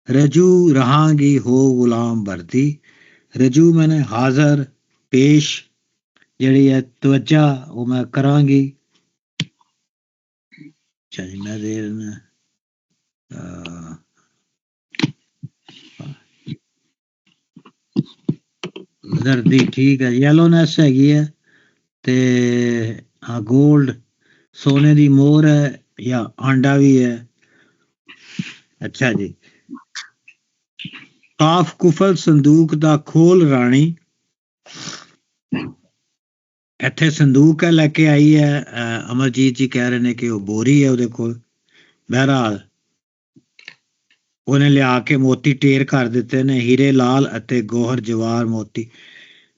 ਰਜੂ ਰਹਾਂਗੀ ਹੋ ਗੁਲਾਮ ਵਰਦੀ। ਰਜੂ ਮੈਨੇ ਹਾਜ਼ਰ ਪੇਸ਼ ਜਿਹੜੀ ਹੈ ਤਵੱਜਾ ਉਹ ਮੈਂ ਕਰਾਂਗੀ। ਜਿੰਨਾ ਦੇਰ ਦਰਦੀ ਠੀਕ ਹੈ, ਯੈਲੋਨੈਸ ਹੈਗੀ ਹੈ ਤੇ ਹਾਂ ਗੋਲਡ ਸੋਨੇ ਦੀ ਮੋਹਰ ਹੈ ਜਾਂ ਆਂਡਾ ਵੀ ਹੈ। ਅੱਛਾ ਜੀ। ਕਾਫ ਕੁਫਲ ਸੰਦੂਕ ਦਾ ਖੋਲ ਰਾਣੀ। ਇੱਥੇ ਸੰਦੂਕ ਹੈ ਲੈ ਕੇ ਆਈ ਹੈ। ਅਮਰਜੀਤ ਜੀ ਕਹਿ ਰਹੇ ਨੇ ਕਿ ਉਹ ਬੋਰੀ ਹੈ ਉਹਦੇ ਕੋਲ। ਬਹਿਰਹਾਲ ਉਹਨੇ ਲਿਆ ਕੇ ਮੋਤੀ ਢੇਰ ਕਰ ਦਿੱਤੇ ਨੇ, ਹੀਰੇ ਲਾਲ ਅਤੇ ਗੋਹਰ ਜਵਾਹਰ ਮੋਤੀ,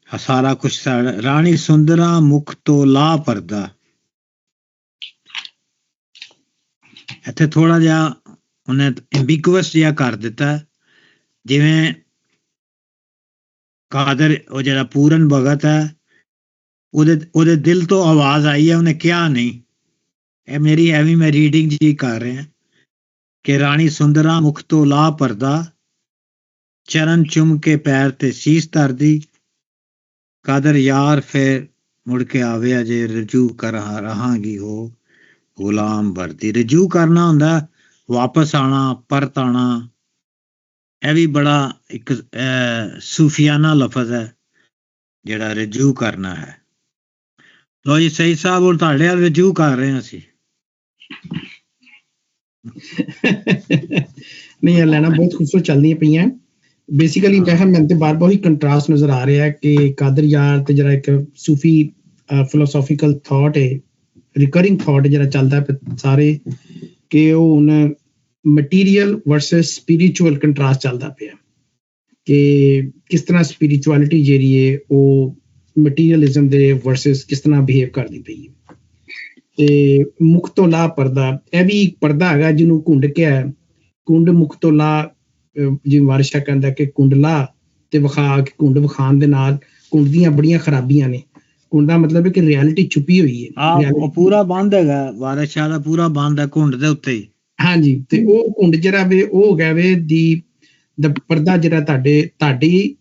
ਸਾਰਾ ਕੁਛ। ਰਾਣੀ ਸੁੰਦਰਾ ਮੁਖ ਤੋਂ ਲਾ ਪਰਦਾ। ਇੱਥੇ ਥੋੜਾ ਜਿਹਾ ਉਹਨੇ ਐਂਬੀਗੁਅਸ ਜਿਹਾ ਕਰ ਦਿੱਤਾ, ਜਿਵੇਂ ਕਾਦਰ ਉਹ ਜਿਹੜਾ ਪੂਰਨ ਭਗਤ ਹੈ ਉਹਦੇ ਦਿਲ ਤੋਂ ਆਵਾਜ਼ ਆਈ ਹੈ, ਉਹਨੇ ਕਿਹਾ ਨਹੀਂ। ਇਹ ਮੇਰੀ ਐਵੇਂ ਮੈਂ ਰੀਡਿੰਗ ਜੀ ਕਰ ਰਿਹਾ ਕਿ ਰਾਣੀ ਸੁੰਦਰਾ ਮੁਖ ਤੋਂ ਲਾ ਪਰਦਾ, ਚਰਨ ਚੁੰਮ ਕੇ ਪੈਰ ਤੇ ਸੀਸ ਧਰਦੀ। ਕਾਦਰ ਯਾਰ ਫੇਰ ਮੁੜ ਕੇ ਆਵੇ ਅਜੇ, ਰਜੂ ਕਰ ਰਹਾਂਗੀ ਹੋ ਗੁਲਾਮ ਵਰਦੀ। ਰਜੂ ਕਰਨਾ ਹੁੰਦਾ ਵਾਪਸ ਆਣਾ, ਪਰਤ ਆਣਾ। ਇਹ ਵੀ ਬੜਾ ਇੱਕ ਸੂਫੀਆਨਾ ਲਫ਼ਜ਼ ਹੈ ਜਿਹੜਾ ਰਜੂ ਕਰਨਾ ਹੈ। ਲੋ ਜੀ ਸਹੀ ਸਾਹਿਬ, ਹੁਣ ਤੁਹਾਡੇ ਨਾਲ ਰਜੂ ਕਰ ਰਹੇ ਹਾਂ ਅਸੀਂ। ਨਹੀਂ ਇਹ ਲੈਣਾ ਬਹੁਤ ਖੂਬਸੂਰਤ ਚੱਲਦੀਆਂ ਪਈਆਂ। ਬੇਸਿਕਲੀ ਮੈਨੂੰ ਤੇ ਬਾਰ ਬਾਰ ਹੀ ਕੰਟਰਾਸਟ ਨਜ਼ਰ ਆ ਰਿਹਾ ਕਿ ਕਾਦਰ ਯਾਰ ਤੇ ਜਿਹੜਾ ਇੱਕ ਸੂਫੀ ਫਿਲੋਸੋਫੀਕਲ ਥਾਟ ਹੈ, ਰਿਕਰਿੰਗ ਥਾਟ ਜਿਹੜਾ ਚੱਲਦਾ ਸਾਰੇ, ਕਿ ਉਹ ਹੁਣ ਮਟੀਰੀਅਲ ਵਰਸਸ ਸਪਿਰਿਚੁਅਲ ਕੰਟਰਾਸਟ ਚੱਲਦਾ ਪਿਆ ਕਿ ਕਿਸ ਤਰ੍ਹਾਂ ਸਪਿਰਿਚੁਅਲਿਟੀ ਜਿਹੜੀ ਹੈ ਉਹ ਮਟੀਰੀਅਲਿਜ਼ਮ ਦੇ ਵਰਸਸ ਕਿਸ ਤਰ੍ਹਾਂ ਬਿਹੇਵ ਕਰਦੀ ਪਈ ਹੈ। ਤੇ ਮੁਖ ਤੋਂ ਲਾ ਪਰਦਾ, ਇਹ ਵੀ ਇੱਕ ਪਰਦਾ ਹੈਗਾ ਜਿਹਨੂੰ ਕੁੰਡ ਕਿਹਾ। ਕੁੰਡ ਮੁਖ ਤੋਂ ਲਾ, ਜਿਵੇਂ ਵਾਰਿਸ਼ਾ ਕਹਿੰਦਾ ਕਿ ਕੁੰਡ ਲਾ ਤੇ ਵਿਖਾ, ਕੇ ਕੁੰਡ ਵਿਖਾਉਣ ਦੇ ਨਾਲ ਕੁੰਡ ਦੀਆਂ ਬੜੀਆਂ ਖਰਾਬੀਆਂ ਨੇ। ਕੁੰਡ ਦਾ ਮਤਲਬ ਹੈ ਕਿ ਰਿਐਲਿਟੀ ਛੁਪੀ ਹੋਈ ਹੈ। ਉਹ ਪੂਰਾ ਬੰਦ ਹੈਗਾ, ਵਾਰਿਸ਼ਾ ਦਾ ਪੂਰਾ ਬੰਦ ਹੈ ਕੁੰਡ ਦੇ ਉੱਤੇ ਹੀ। ਹਾਂਜੀ, ਤੇ ਉਹ ਕੁੰਡ ਜਿਹੜਾ ਵੇ ਉਹ ਹੋ ਗਿਆ ਵੇ ਦਾ ਪਰਦਾ ਜਿਹੜਾ ਤੁਹਾਡੀ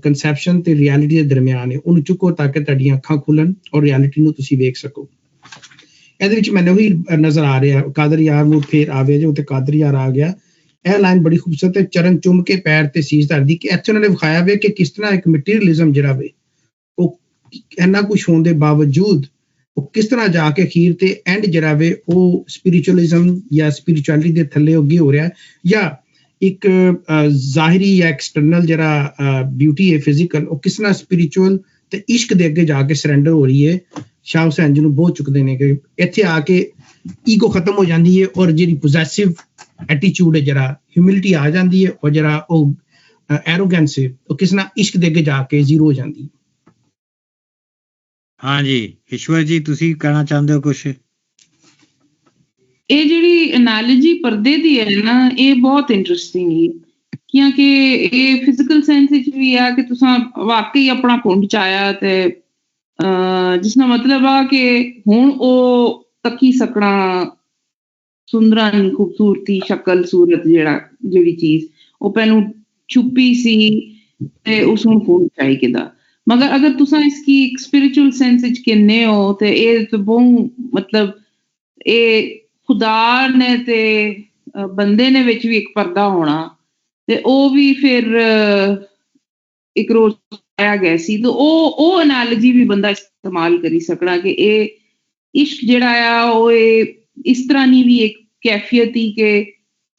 ਕਨਸੈਪਸ਼ਨ ਤੇ ਰਿਐਲਿਟੀ ਦੇ ਦਰਮਿਆਨ ਹੈ, ਉਹਨੂੰ ਚੁੱਕੋ ਤਾਂ ਕਿ ਤੁਹਾਡੀਆਂ ਅੱਖਾਂ ਖੁੱਲਣ ਔਰ ਰਿਐਲਿਟੀ ਨੂੰ ਤੁਸੀਂ ਵੇਖ ਸਕੋ। ਇਹਦੇ ਵਿੱਚ ਮੈਨੂੰ ਉਹੀ ਨਜ਼ਰ ਆ ਰਿਹਾ, ਕਾਦਰ ਯਾਰ ਨੂੰ ਫੇਰ ਆਵੇ ਜੇ ਉੱਤੇ ਕਾਦਰ ਯਾਰ ਆ ਗਿਆ। ਇਹ ਲਾਈਨ ਬੜੀ ਖੂਬਸੂਰਤ ਹੈ, ਚਰਨ ਚੁੰਮ ਕੇ ਪੈਰ ਤੇ ਸੀਸ ਧਰਦੀ, ਕਿ ਇੱਥੇ ਉਹਨਾਂ ਨੇ ਵਿਖਾਇਆ ਵੇ ਕਿ ਕਿਸ ਤਰ੍ਹਾਂ ਇੱਕ ਮਟੀਰੀਅਲਿਜ਼ਮ ਜਿਹੜਾ ਵੇ ਉਹ ਇੰਨਾ ਕੁਛ ਹੋਣ ਦੇ ਬਾਵਜੂਦ ਉਹ ਕਿਸ ਤਰ੍ਹਾਂ ਜਾ ਕੇ ਅਖੀਰ ਤੇ ਐਂਡ ਜਿਹੜਾ ਵੇ ਉਹ ਸਪਿਰਿਚੁਅਲਿਜ਼ਮ ਜਾਂ ਸਪਿਰਿਚੁਅਲਿਟੀ ਦੇ ਥੱਲੇ ਅੱਗੇ ਹੋ ਰਿਹਾ, ਜਾਂ ਇੱਕ ਜ਼ਾਹਿਰੀ ਜਾਂ ਐਕਸਟਰਨਲ ਜਿਹੜਾ ਬਿਊਟੀ ਹੈ ਫਿਜ਼ੀਕਲ, ਉਹ ਕਿਸ ਤਰ੍ਹਾਂ ਸਪਿਰਿਚੁਅਲ ਤੇ ਇਸ਼ਕ ਦੇ ਅੱਗੇ ਜਾ ਕੇ ਸਰੈਂਡਰ ਹੋ ਰਹੀ ਹੈ। ਸ਼ਾਹ ਹੁਸੈਨ ਜੀ ਨੂੰ ਬਹੁਤ ਚੁੱਕਦੇ ਨੇ ਕਿ ਇੱਥੇ ਆ ਕੇ ਈਗੋ ਖਤਮ ਹੋ ਜਾਂਦੀ ਹੈ ਔਰ ਜਿਹੜੀ ਪੋਜ਼ੈਸਿਵ ਐਟੀਟਿਊਡ ਹੈ, ਜਿਹੜਾ ਹਿਊਮਿਲਿਟੀ ਆ ਜਾਂਦੀ ਹੈ, ਔਰ ਜਿਹੜਾ ਉਹ ਐਰੋਗੈਂਸ ਹੈ ਉਹ ਕਿਸ ਤਰ੍ਹਾਂ ਇਸ਼ਕ ਦੇ ਅੱਗੇ ਜਾ ਕੇ ਜ਼ੀਰੋ ਹੋ ਜਾਂਦੀ ਹੈ। ਹਾਂਜੀ ਈਸ਼ਵਰ ਜੀ, ਤੁਸੀਂ ਕਹਿਣਾ ਚਾਹੁੰਦੇ ਹੋ ਕੁਛ? ਇਹ ਜਿਹੜੀ ਐਨਾਲੋਜੀ ਪਰਦੇ ਦੀ ਹੈ ਨਾ, ਇਹ ਬਹੁਤ ਇੰਟਰਸਟਿੰਗ ਹੈ, ਕਿਉਂਕਿ ਇਹ ਫਿਜ਼ੀਕਲ ਸੈਂਸ ਵਿੱਚ ਵੀ ਆ ਕਿ ਤੁਸੀਂ ਵਾਕਈ ਆਪਣਾ ਕੁੰਡ ਚ ਆਇਆ ਤੇ ਜਿਸ ਦਾ ਮਤਲਬ ਆ ਕਿ ਹੁਣ ਉਹ ਤੱਕੀ ਸਕਣਾ ਸੁੰਦਰਾਂ ਦੀ ਖੂਬਸੂਰਤੀ, ਸ਼ਕਲ ਸੂਰਤ, ਜਿਹੜੀ ਚੀਜ਼ ਉਹ ਪਹਿਲੋਂ ਛੁਪੀ ਸੀ ਤੇ ਉਸ ਨੂੰ ਕੁੰਡ ਚਾਹੀ ਕਿਦਾ। ਮਗਰ ਅਗਰ ਤੁਸੀਂ ਇਸकी ਇੱਕ ਸਪਿਰਿਚੁਅਲ ਸੈਂਸ ਵਿੱਚ ਕਹਿੰਦੇ ਹੋ ਤੇ ਇਹ ਤਾਂ ਬਹੁਤ ਮਤਲਬ ਇਹ ਖੁਦਾ ਨੇ ਤੇ ਬੰਦੇ ਨੇ ਵਿੱਚ ਵੀ ਇੱਕ ਪਰਦਾ ਹੋਣਾ, ਤੇ ਉਹ ਵੀ ਫਿਰ ਇੱਕ ਰੋਜ਼ ਆਇਆ ਗਿਆ ਸੀ। ਤੇ ਉਹ ਐਨਾਲੋਜੀ ਵੀ ਬੰਦਾ ਇਸਤੇਮਾਲ ਕਰੀ ਸਕਣਾ ਕਿ ਇਹ ਇਸ਼ਕ ਜਿਹੜਾ ਆ ਉਹ ਇਸ ਤਰ੍ਹਾਂ ਦੀ ਵੀ ਇੱਕ ਕੈਫੀਅਤ ਹੀ ਕਿ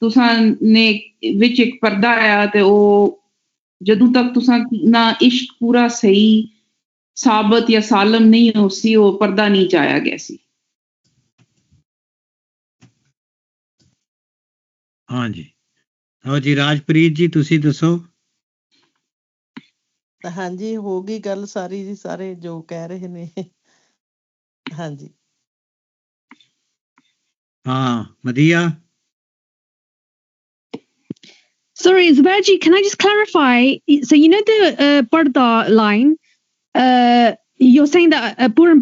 ਤੁਸਾਂ ਨੇ ਵਿੱਚ ਇੱਕ ਪਰਦਾ ਆਇਆ ਤੇ ਉਹ ਜਦੋਂ ਤੱਕ ਤੁਸਾਂ ਨਾ ਇਸ਼ਕ ਪੂਰਾ ਸਹੀ ਸਾਬਤ ਜਾਂ ਸਾਲਮ ਨਹੀਂ ਹੋ ਸੀ ਉਹ ਪਰਦਾ ਨਹੀਂ ਚਾਇਆ ਗਿਆ ਸੀ। ਹਾਂਜੀ ਹੋ ਜੀ ਰਾਜਪ੍ਰੀਤ ਜੀ ਤੁਸੀਂ ਦੱਸੋ। ਹਾਂਜੀ ਹੋ ਗਈ ਗੱਲ ਸਾਰੀ ਜੀ, ਸਾਰੇ ਜੋ ਕਹਿ ਰਹੇ ਨੇ। ਹਾਂਜੀ ਹਾਂ ਵਧੀਆ। Sorry, Zubairji, can I just clarify? So you know the Parda line, you're saying that Puran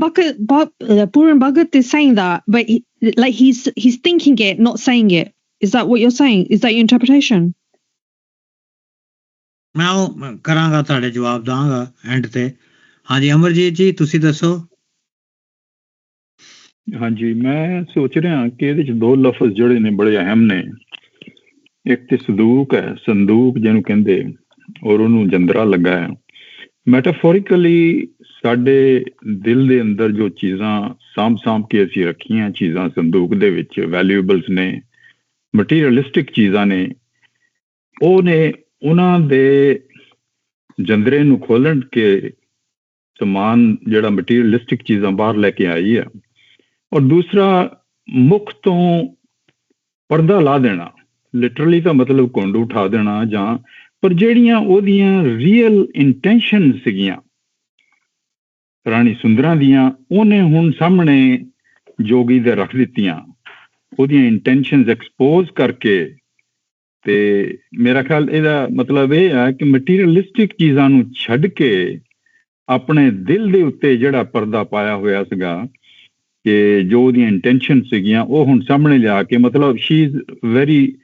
Bhagat is saying that, but like he's thinking it, not saying it. Is that what you're saying? Is that your interpretation? ਮੈਂ ਉਹ ਕਰਾਂਗਾ ਤੁਹਾਡੇ ਜਵਾਬ ਦਾਂਗਾ and ਤੇ। ਹਾਂਜੀ ਅਮਰਜੀਤ ਜੀ ਤੁਸੀਂ ਦੱਸੋ। ਹਾਂਜੀ ਮੈਂ ਸੋਚ ਰਿਹਾ ਕਿ ਇਹਦੇ ਚ ਦੋ ਲਫ਼ਜ਼ ਜਿਹੜੇ ਨੇ ਬੜੇ ਅਹਿਮ ਨੇ। ਇੱਕ ਤੇ ਸੰਦੂਕ ਹੈ, ਸੰਦੂਕ ਜਿਹਨੂੰ ਕਹਿੰਦੇ, ਔਰ ਉਹਨੂੰ ਜੰਦਰਾ ਲੱਗਾ ਹੈ। ਮੈਟਾਫੋਰਿਕਲੀ ਸਾਡੇ ਦਿਲ ਦੇ ਅੰਦਰ ਜੋ ਚੀਜ਼ਾਂ ਸਾਂਭ ਕੇ ਅਸੀਂ ਰੱਖੀਆਂ ਚੀਜ਼ਾਂ ਸੰਦੂਕ ਦੇ ਵਿੱਚ ਵੈਲਿਊਬਲਸ ਨੇ, ਮਟੀਰੀਅਲਿਸਟਿਕ ਚੀਜ਼ਾਂ ਨੇ, ਉਹਨਾਂ ਦੇ ਜੰਦਰੇ ਨੂੰ ਖੋਲ੍ਹਣ ਕੇ ਸਮਾਨ ਜਿਹੜਾ ਮਟੀਰੀਅਲਿਸਟਿਕ ਚੀਜ਼ਾਂ ਬਾਹਰ ਲੈ ਕੇ ਆਈ ਹੈ। ਔਰ ਦੂਸਰਾ ਮੁੱਖ ਤੋਂ ਪਰਦਾ ਲਾ ਦੇਣਾ, ਲਿਟਰਲੀ ਤਾਂ ਮਤਲਬ ਘੁੰਡ ਉਠਾ ਦੇਣਾ ਜਾਂ, ਪਰ ਜਿਹੜੀਆਂ ਉਹਦੀਆਂ ਰੀਅਲ ਇੰਟੈਂਸ਼ਨ ਸੀਗੀਆਂ ਰਾਣੀ ਸੁੰਦਰਾਂ ਦੀਆਂ, ਉਹਨੇ ਹੁਣ ਸਾਹਮਣੇ ਜੋਗੀ ਦੇ ਰੱਖ ਦਿੱਤੀਆਂ। ਉਹਦੀਆਂ ਇੰਟੈਂਸ਼ਨਸ ਐਕਸਪੋਜ਼ ਕਰਕੇ। ਤੇ ਮੇਰਾ ਖਿਆਲ ਇਹਦਾ ਮਤਲਬ ਇਹ ਹੈ ਕਿ ਮਟੀਰੀਅਲਿਸਟਿਕ ਚੀਜ਼ਾਂ ਨੂੰ ਛੱਡ ਕੇ ਆਪਣੇ ਦਿਲ ਦੇ ਉੱਤੇ ਜਿਹੜਾ ਪਰਦਾ ਪਾਇਆ ਹੋਇਆ ਸੀਗਾ ਕਿ ਜੋ ਉਹਦੀਆਂ ਇੰਟੈਂਸ਼ਨ ਸੀਗੀਆਂ ਉਹ ਹੁਣ ਸਾਹਮਣੇ ਲਿਆ ਕੇ, ਮਤਲਬ she is very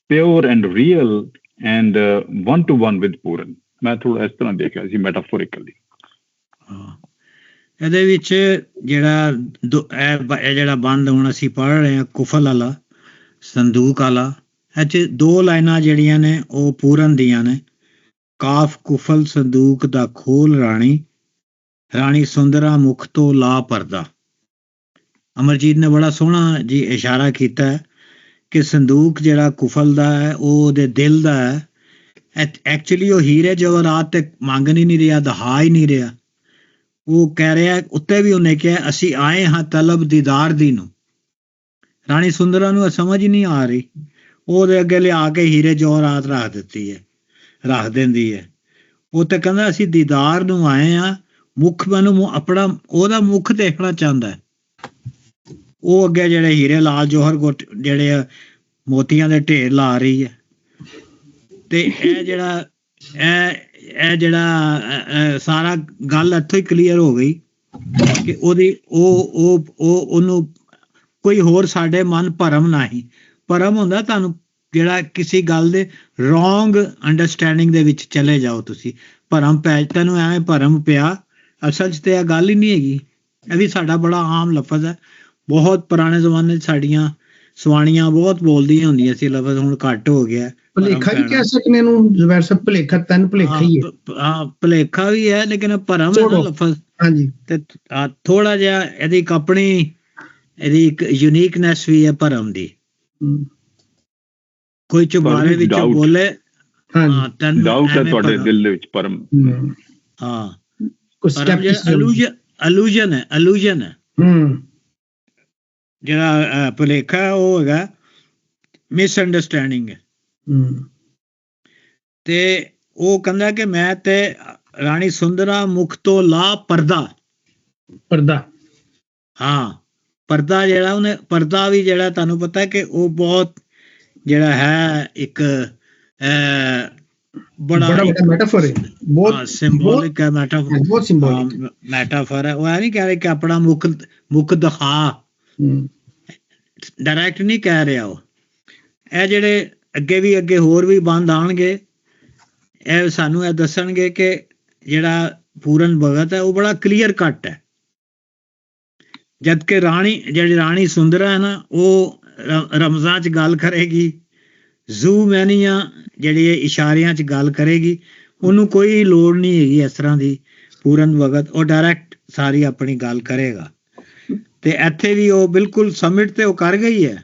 pure and real and one to one with Puran. ਮੈਂ ਥੋੜਾ ਇਸ ਤਰ੍ਹਾਂ ਦੇਖਿਆ ਸੀ ਮੈਟਾਫੋਰਿਕਲੀ। ਇਹਦੇ ਵਿੱਚ ਜਿਹੜਾ ਬੰਦ ਹੁਣ ਅਸੀਂ ਪੜ੍ਹ ਰਹੇ ਹਾਂ ਕੁਫਲ ਵਾਲਾ, ਸੰਦੂਕ ਵਾਲਾ, ਇਹ 'ਚ ਦੋ ਲਾਈਨਾਂ ਜਿਹੜੀਆਂ ਨੇ ਉਹ ਪੂਰਨ ਦੀਆਂ ਨੇ। ਕਾਫ ਕੁਫਲ ਸੰਦੂਕ ਦਾ ਖੋਲ ਰਾਣੀ ਸੁੰਦਰਾ ਮੁਖ ਤੋਂ ਲਾ ਪਰਦਾ। ਅਮਰਜੀਤ ਨੇ ਬੜਾ ਸੋਹਣਾ ਜੀ ਇਸ਼ਾਰਾ ਕੀਤਾ ਹੈ ਕਿ ਸੰਦੂਕ ਜਿਹੜਾ ਕੁਫਲ ਦਾ ਹੈ ਉਹ ਉਹਦੇ ਦਿਲ ਦਾ ਹੈ। ਐਕਚੁਅਲੀ ਉਹ ਹੀਰੇ ਜਵਾਹਰਾਤ ਤੇ ਮੰਗ ਨਹੀਂ ਰਿਹਾ, ਦਹਾ ਹੀ ਨਹੀਂ ਰਿਹਾ। ਉਹ ਕਹਿ ਰਿਹਾ, ਉੱਤੇ ਵੀ ਉਹਨੇ ਕਿਹਾ ਅਸੀਂ ਆਏ ਹਾਂ ਤਲਬ ਦੀਦਾਰ ਦੀ ਨੂੰ। ਰਾਣੀ ਸੁੰਦਰਾ ਨੂੰ ਸਮਝ ਹੀ ਨਹੀਂ ਆ ਰਹੀ, ਉਹਦੇ ਅੱਗੇ ਲਿਆ ਕੇ ਹੀਰੇ ਜਵਾਹਰਾਤ ਰੱਖ ਦਿੰਦੀ ਹੈ। ਉਹ ਤਾਂ ਕਹਿੰਦਾ ਅਸੀਂ ਦੀਦਾਰ ਨੂੰ ਆਏ ਹਾਂ, ਮੁੱਖ ਮੈਨੂੰ ਆਪਣਾ ਉਹਦਾ ਮੁੱਖ ਦੇਖਣਾ ਚਾਹੁੰਦਾ ਹੈ। ਉਹ ਅੱਗੇ ਜਿਹੜੇ ਹੀਰੇ ਲਾਲ ਜੋਹਰ ਜਿਹੜੇ ਮੋਤੀਆਂ ਦੇ ਢੇਰ ਲਾ ਰਹੀ ਹੈ। ਤੇ ਇਹ ਜਿਹੜਾ ਸਾਰਾ ਗੱਲ ਇੱਥੋਂ ਹੀ ਕਲੀਅਰ ਹੋ ਗਈ ਕਿ ਉਹਨੂੰ ਕੋਈ ਹੋਰ ਸਾਡੇ ਮਨ ਭਰਮ ਨਹੀਂ। ਭਰਮ ਹੁੰਦਾ ਤੁਹਾਨੂੰ ਜਿਹੜਾ ਕਿਸੇ ਗੱਲ ਦੇ ਰੋਂਗ ਅੰਡਰਸਟੈਂਡਿੰਗ ਦੇ ਵਿੱਚ ਚਲੇ ਜਾਓ ਤੁਸੀਂ, ਭਰਮ ਪੈ ਤੈਨੂੰ ਐਵੇਂ ਭਰਮ ਪਿਆ, ਅਸਲ 'ਚ ਤੇ ਇਹ ਗੱਲ ਹੀ ਨਹੀਂ ਹੈਗੀ। ਇਹ ਵੀ ਸਾਡਾ ਬੜਾ ਆਮ ਲਫ਼ਜ਼ ਹੈ। ਬਹੁਤ ਪੁਰਾਣੇ ਜ਼ਮਾਨੇ 'ਚ ਸਾਡੀਆਂ ਸਵਾਣੀਆਂ ਬਹੁਤ ਬੋਲਦੀਆਂ ਹੁੰਦੀਆਂ ਸੀ ਲਫ਼ਜ਼, ਹੁਣ ਘੱਟ ਹੋ ਗਿਆ। ਭੁਲੇਖਾ ਹੀ ਕਹਿ ਸਕਦੇ ਇਹਨੂੰ ਜ਼ੁਬੈਰ ਸਾਹਿਬ, ਭੁਲੇਖਾ ਤਨ ਭੁਲੇਖਾ ਹੀ ਹੈ। ਹਾਂ ਭੁਲੇਖਾ ਵੀ ਹੈ ਲੇਕਿਨ ਭਰਮ ਹੈ ਨਾ ਲਫ਼ਜ਼। ਹਾਂਜੀ ਤੇ ਥੋੜਾ ਜਿਹਾ ਇਹਦੀ ਇੱਕ ਯੂਨੀਕਨੈਸ ਵੀ ਹੈ ਭਰਮ ਦੀ। ਕੋਈ ਚੁਬਾਰੇ ਵਿੱਚ ਬੋਲੇ ਡਾਊਟ ਹੈ ਤੁਹਾਡੇ ਦਿਲ ਦੇ ਵਿੱਚ ਭਰਮ। ਹਾਂ ਅਲੂਜਨ ਹੈ। ਜਿਹੜਾ ਭੁਲੇਖਾ ਉਹ ਹੈਗਾ ਮਿਸਅੰਡਰਸਟੈਂਡਿੰਗ ਹੈ। ਤੇ ਉਹ ਕਹਿੰਦਾ ਕਿ ਮੈਂ ਤੇ ਰਾਣੀ ਸੁੰਦਰਾ ਮੁਖ ਤੋਂ ਲਾ ਪਰਦਾ। ਹਾਂ ਪਰਦਾ ਜਿਹੜਾ ਉਹਨੇ ਪਰਦਾ ਵੀ ਜਿਹੜਾ ਤੁਹਾਨੂੰ ਪਤਾ ਕਿ ਉਹ ਬਹੁਤ ਜਿਹੜਾ ਹੈ ਇੱਕ ਬੜਾ ਮੈਟਾਫਰ ਹੈ, ਬਹੁਤ ਸਿੰਬੋਲਿਕ ਹੈ। ਮੈਟਾਫਰ ਹੈ। ਉਹ ਇਹ ਨਹੀਂ ਕਹਿ ਰਹੇ ਕਿ ਆਪਣਾ ਮੁੱਖ ਦਿਖਾ, ਡਾਇਰੈਕਟ ਨਹੀਂ ਕਹਿ ਰਿਹਾ ਉਹ। ਇਹ ਜਿਹੜੇ ਅੱਗੇ ਹੋਰ ਵੀ ਬੰਦ ਆਉਣਗੇ, ਇਹ ਸਾਨੂੰ ਇਹ ਦੱਸਣਗੇ ਕਿ ਜਿਹੜਾ ਪੂਰਨ ਭਗਤ ਹੈ ਉਹ ਬੜਾ ਕਲੀਅਰ ਕੱਟ ਹੈ। ਜਦ ਕਿ ਰਾਣੀ ਸੁੰਦਰਾ ਹੈ ਨਾ, ਉਹ ਰਮਜ਼ਾਂ 'ਚ ਗੱਲ ਕਰੇਗੀ, ਜ਼ੂ ਮੈਨੀਆਂ ਜਿਹੜੀ ਇਸ਼ਾਰਿਆਂ 'ਚ ਗੱਲ ਕਰੇਗੀ। ਉਹਨੂੰ ਕੋਈ ਲੋੜ ਨਹੀਂ ਹੈਗੀ ਇਸ ਤਰ੍ਹਾਂ ਦੀ। ਪੂਰਨ ਭਗਤ ਉਹ ਡਾਇਰੈਕਟ ਸਾਰੀ ਆਪਣੀ ਗੱਲ ਕਰੇਗਾ। ਤੇ ਇੱਥੇ ਵੀ ਉਹ ਬਿਲਕੁਲ ਸਬਮਿਟ ਤੇ ਉਹ ਕਰ ਗਈ ਹੈ,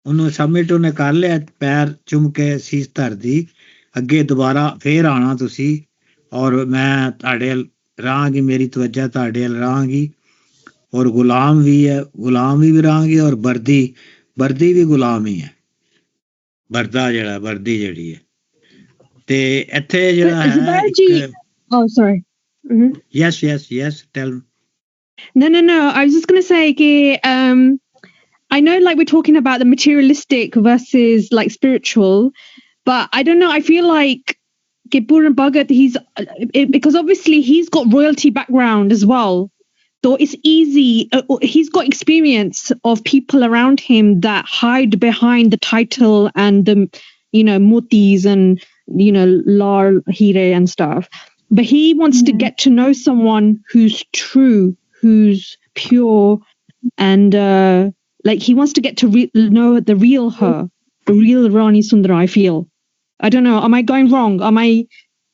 ਉਹਨੂੰ ਸਬਮਿਟ ਉਹਨੇ ਕਰ ਲਿਆ, ਪੈਰ ਚੁੰਮ ਕੇ ਸੀਸ ਧਰਦੀ, ਅੱਗੇ ਦੁਬਾਰਾ ਫੇਰ ਆਣਾ ਤੁਸੀਂ, ਔਰ ਮੈਂ ਤੁਹਾਡੇ ਰਹਾਂਗੀ, ਮੇਰੀ ਤਵੱਜਾ ਤੁਹਾਡੇ ਵੱਲ ਰਹਾਂਗੀ, ਔਰ ਗੁਲਾਮ ਵੀ ਹੈ, ਗੁਲਾਮ ਵੀ ਰਹਾਂਗੀ, ਔਰ ਵਰਦੀ ਵੀ ਗੁਲਾਮ ਹੀ ਹੈ, ਵਰਦਾ ਜਿਹੜਾ ਵਰਦੀ ਜਿਹੜੀ ਹੈ। ਤੇ ਇੱਥੇ ਜਿਹੜਾ ਹੈ Zubair ji, oh sorry. yes tell me. No, I was just going to say that I know like we're talking about the materialistic versus like spiritual, but I don't know, I feel like Puran Bhagat, because obviously he's got royalty background as well, so it's easy, he's got experience of people around him that hide behind the title and the, you know, motis and, you know, lal hire and stuff, but he wants to get to know someone who's true, who's pure, and like he wants to get to know the real her, the real Rani Sundara, I feel. I don't know, am I going wrong, am I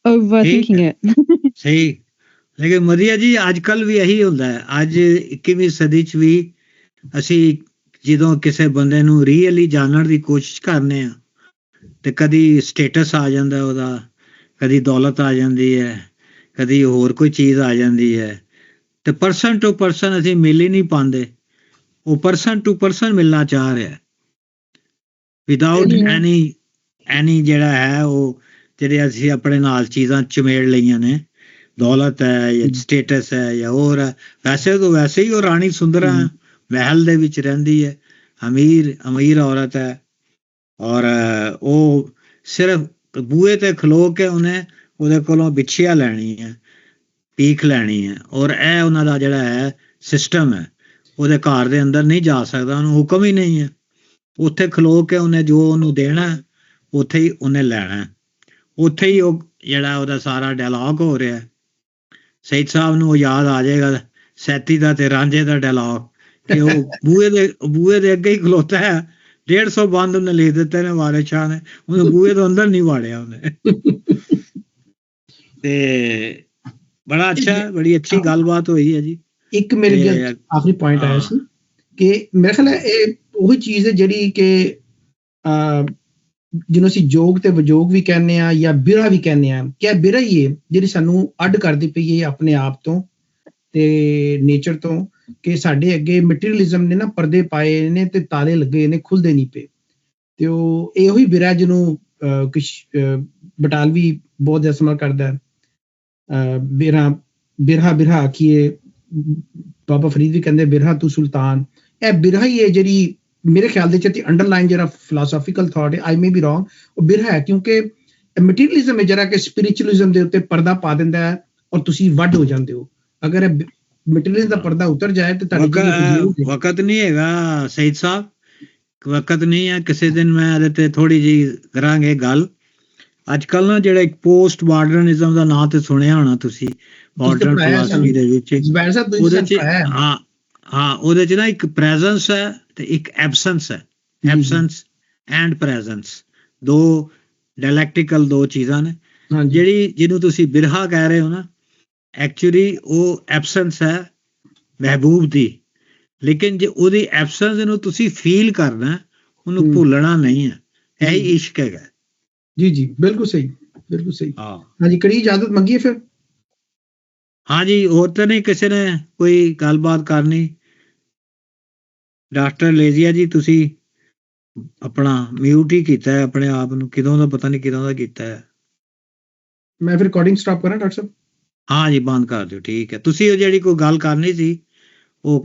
overthinking it? ਸਹੀ, ਲੇਕਿਨ ਮਰੀਆ ਜੀ ਅੱਜ ਕੱਲ ਵੀ ਇਹੀ ਹੁੰਦਾ ਹੈ, ਅੱਜ 21ਵੀਂ ਸਦੀ ਚ ਵੀ ਅਸੀਂ ਜਦੋਂ ਕਿਸੇ ਬੰਦੇ ਨੂੰ ਰੀਅਲੀ ਜਾਣਨ ਦੀ ਕੋਸ਼ਿਸ਼ ਕਰਨੇ ਆ ਤੇ ਕਦੀ ਸਟੇਟਸ ਆ ਜਾਂਦਾ ਉਹਦਾ, ਕਦੀ ਦੌਲਤ ਆ ਜਾਂਦੀ ਹੈ, ਕਦੀ ਹੋਰ ਕੋਈ ਚੀਜ਼ ਆ ਜਾਂਦੀ ਹੈ, ਤੇ ਪਰਸਨ ਟੂ ਪਰਸਨ ਅਸੀਂ ਮਿਲ ਹੀ ਨਹੀਂ ਪਾਉਂਦੇ। ਉਹ ਪਰਸਨ ਟੂ ਪਰਸਨ ਮਿਲਣਾ ਚਾਹ ਰਿਹਾ ਵਿਦਆਊਟ ਐਨੀ ਜਿਹੜਾ ਹੈ ਉਹ ਜਿਹੜੇ ਅਸੀਂ ਆਪਣੇ ਨਾਲ ਚੀਜ਼ਾਂ ਚਮੇੜ ਲਈਆਂ ਨੇ, ਦੌਲਤ ਹੈ ਜਾਂ ਸਟੇਟਸ ਹੈ ਜਾਂ ਹੋਰ ਹੈ, ਵੈਸੇ ਤਾਂ ਵੈਸੇ ਹੀ ਉਹ ਰਾਣੀ ਸੁੰਦਰਾ ਮਹਿਲ ਦੇ ਵਿੱਚ ਰਹਿੰਦੀ ਹੈ, ਅਮੀਰ ਔਰਤ ਹੈ, ਔਰ ਉਹ ਸਿਰਫ ਬੂਹੇ ਤੇ ਖਲੋ ਕੇ ਉਹਦੇ ਕੋਲੋਂ ਬਿਛੀਆ ਲੈਣੀ ਹੈ, ਪੀਖ ਲੈਣੀ ਹੈ, ਔਰ ਇਹ ਉਹਨਾਂ ਦਾ ਜਿਹੜਾ ਹੈ ਸਿਸਟਮ ਹੈ, ਉਹਦੇ ਘਰ ਦੇ ਅੰਦਰ ਨਹੀਂ ਜਾ ਸਕਦਾ, ਉਹਨੂੰ ਹੁਕਮ ਹੀ ਨਹੀਂ ਹੈ, ਉੱਥੇ ਖਲੋ ਕੇ ਉਹਨੇ ਜੋ ਉਹਨੂੰ ਦੇਣਾ ਉੱਥੇ ਹੀ ਉਹਨੇ ਲੈਣਾ, ਉੱਥੇ ਹੀ ਉਹ ਜਿਹੜਾ ਉਹਦਾ ਸਾਰਾ ਡਾਇਲੌਗ ਹੋ ਰਿਹਾ। ਸਈਦ ਸਾਹਿਬ ਨੂੰ ਉਹ ਯਾਦ ਆ ਜਾਏਗਾ ਸੈਤੀ ਦਾ ਤੇ ਰਾਂਝੇ ਦਾ ਡਾਇਲੌਗ, ਕਿ ਉਹ ਬੂਹੇ ਦੇ ਅੱਗੇ ਹੀ ਖਲੋਤਾ ਹੈ, 150 ਬੰਦ ਉਹਨੇ ਲਿਖ ਦਿੱਤੇ ਨੇ ਵਾਰਿਸ ਸ਼ਾਹ ਨੇ, ਉਹਨੇ ਬੂਹੇ ਤੋਂ ਅੰਦਰ ਨਹੀਂ ਵਾੜਿਆ ਉਹਨੇ। ਤੇ ਬੜਾ ਅੱਛਾ, ਬੜੀ ਅੱਛੀ ਗੱਲਬਾਤ ਹੋਈ ਹੈ ਜੀ। ਇੱਕ ਮੇਰੇ ਆਖਰੀ ਪੁਆਇੰਟ ਆਇਆ ਸੀ ਕਿ ਮੇਰੇ ਖਿਆਲ ਇਹ ਉਹੀ ਚੀਜ਼ ਹੈ ਜਿਹੜੀ ਕਿ ਜਿਹਨੂੰ ਅਸੀਂ ਜੋਗ ਤੇ ਵਿਜੋਗ ਵੀ ਕਹਿੰਦੇ ਆ ਜਾਂ ਬਿਰਹਾ ਵੀ ਕਹਿੰਦੇ ਆ, ਕਿ ਇਹ ਬਿਰਹਾ ਹੀ ਹੈ ਜਿਹੜੀ ਸਾਨੂੰ ਅੱਡ ਕਰਦੀ ਪਈ ਹੈ ਆਪਣੇ ਆਪ ਤੋਂ ਤੇ ਨੇਚਰ ਤੋਂ, ਕਿ ਸਾਡੇ ਅੱਗੇ ਮਟੀਰੀਅਲਿਜ਼ਮ ਨੇ ਨਾ ਪਰਦੇ ਪਾਏ ਨੇ ਤੇ ਤਾਲੇ ਲੱਗੇ ਨੇ, ਖੁੱਲਦੇ ਨਹੀਂ ਪਏ। ਤੇ ਉਹ ਇਹੋ ਹੀ ਬਿਰਹਾ ਜਿਹਨੂੰ ਬਟਾਲਵੀ ਬਹੁਤ ਇਸਤੇਮਾਲ ਕਰਦਾ ਹੈ, ਬਿਰਹਾ ਆਖੀਏ, ਬਾਬਾ ਫਰੀਦ ਵੀ ਕਹਿੰਦੇ ਬਿਰਹਾ ਤੂੰ ਸੁਲਤਾਨ। ਇਹ ਬਿਰਹਾ ਹੀ ਹੈ ਜਿਹੜੀ ਮੇਰੇ ਖਿਆਲ ਦੇ ਚ ਅੰਡਰਲਾਈਨ ਜਿਹੜਾ ਫਿਲਾਸੋਫੀਕਲ ਥਾਟ ਹੈ, ਆਈ ਮੇ ਬੀ ਰੋਂਗ, ਉਹ ਬਿਰਹਾ ਹੈ, ਕਿਉਂਕਿ ਮਟੀਰੀਅਲਿਜ਼ਮ ਹੈ ਜਿਹੜਾ ਕਿ ਸਪਿਰਿਚੁਅਲਿਜ਼ਮ ਦੇ ਉੱਤੇ ਪਰਦਾ ਪਾ ਦਿੰਦਾ ਹੈ ਔਰ ਤੁਸੀਂ ਵੱਡ ਹੋ ਜਾਂਦੇ ਹੋ। ਅਗਰ ਮਟੀਰੀਅਲ ਦਾ ਪਰਦਾ ਉਤਰ ਜਾਏ ਤੇ ਵਕਤ ਨਹੀਂ ਹੈਗਾ ਸਈਦ ਸਾਹਿਬ, ਵਕਤ ਨਹੀਂ ਹੈ। ਕਿਸੇ ਦਿਨ ਮੈਂ ਇਹਦੇ ਤੇ ਥੋੜੀ ਜਿਹੀ ਕਰਾਂਗੇ ਗੱਲ। ਅੱਜ ਕੱਲ ਨਾ ਜਿਹੜਾ ਇੱਕ ਪੋਸਟ ਮਾਡਰਨਿਜ਼ਮ ਦਾ ਨਾਂ ਤੇ ਸੁਣਿਆ ਹੋਣਾ ਤੁਸੀਂ, ਮਾਡਰਨ ਫਿਲਾਸਫੀ ਦੇ ਵਿੱਚ, ਉਹਦੇ ਚ ਨਾ ਇੱਕ ਪ੍ਰੈਜ਼ੈਂਸ ਹੈ ਤੇ ਇੱਕ ਐਬਸੈਂਸ ਹੈ, ਐਬਸੈਂਸ ਐਂਡ ਪ੍ਰੈਜ਼ੈਂਸ, ਦੋ ਡਾਇਲੈਕਟੀਕਲ ਦੋ ਚੀਜ਼ਾਂ ਨੇ। ਜਿਹਨੂੰ ਤੁਸੀਂ ਬਿਰਹਾ ਕਹਿ ਰਹੇ ਹੋ ਨਾ, ਐਕਚੁਅਲੀ ਉਹ ਐਬਸੈਂਸ ਹੈ ਮਹਿਬੂਬ ਦੀ, ਲੇਕਿਨ ਜੇ ਉਹਦੀ ਐਬਸੈਂਸ ਨੂੰ ਤੁਸੀਂ ਫੀਲ ਕਰਨਾ, ਉਹਨੂੰ ਭੁੱਲਣਾ ਨਹੀਂ ਹੈ, ਇਹੀ ਇਸ਼ਕ ਹੈਗਾ। ਜੀ ਬਿਲਕੁਲ ਸਹੀ, ਬਿਲਕੁਲ ਸਹੀ। ਹਾਂਜੀ, ਕਿਹੜੀ ਇਜਾਜ਼ਤ ਮੰਗੀਏ ਫਿਰ? ਹਾਂਜੀ, ਹੋਰ ਤਾਂ ਨਹੀਂ ਕਿਸੇ ਨੇ ਕੋਈ ਗੱਲਬਾਤ ਕਰਨੀ? ਡਾਕਟਰ ਲੇਜ਼ੀਆ ਜੀ, ਤੁਸੀਂ ਆਪਣਾ ਮਿਊਟ ਹੀ ਕੀਤਾ ਹੈ ਆਪਣੇ ਆਪ ਨੂੰ, ਕਿਦੋਂ ਦਾ ਪਤਾ ਨਹੀਂ ਕਿਦੋਂ ਦਾ ਕੀਤਾ ਹੈ। ਮੈਂ ਫਿਰ ਰਿਕਾਰਡਿੰਗ ਸਟਾਪ ਕਰਾਂ ਡਾਕਟਰ ਸਾਹਿਬ? ਹਾਂ ਜੀ, ਬੰਦ ਕਰ ਦਿਓ, ਠੀਕ ਹੈ। ਤੁਸੀਂ ਉਹ ਜਿਹੜੀ ਕੋਈ ਗੱਲ ਕਰਨੀ ਸੀ ਉਹ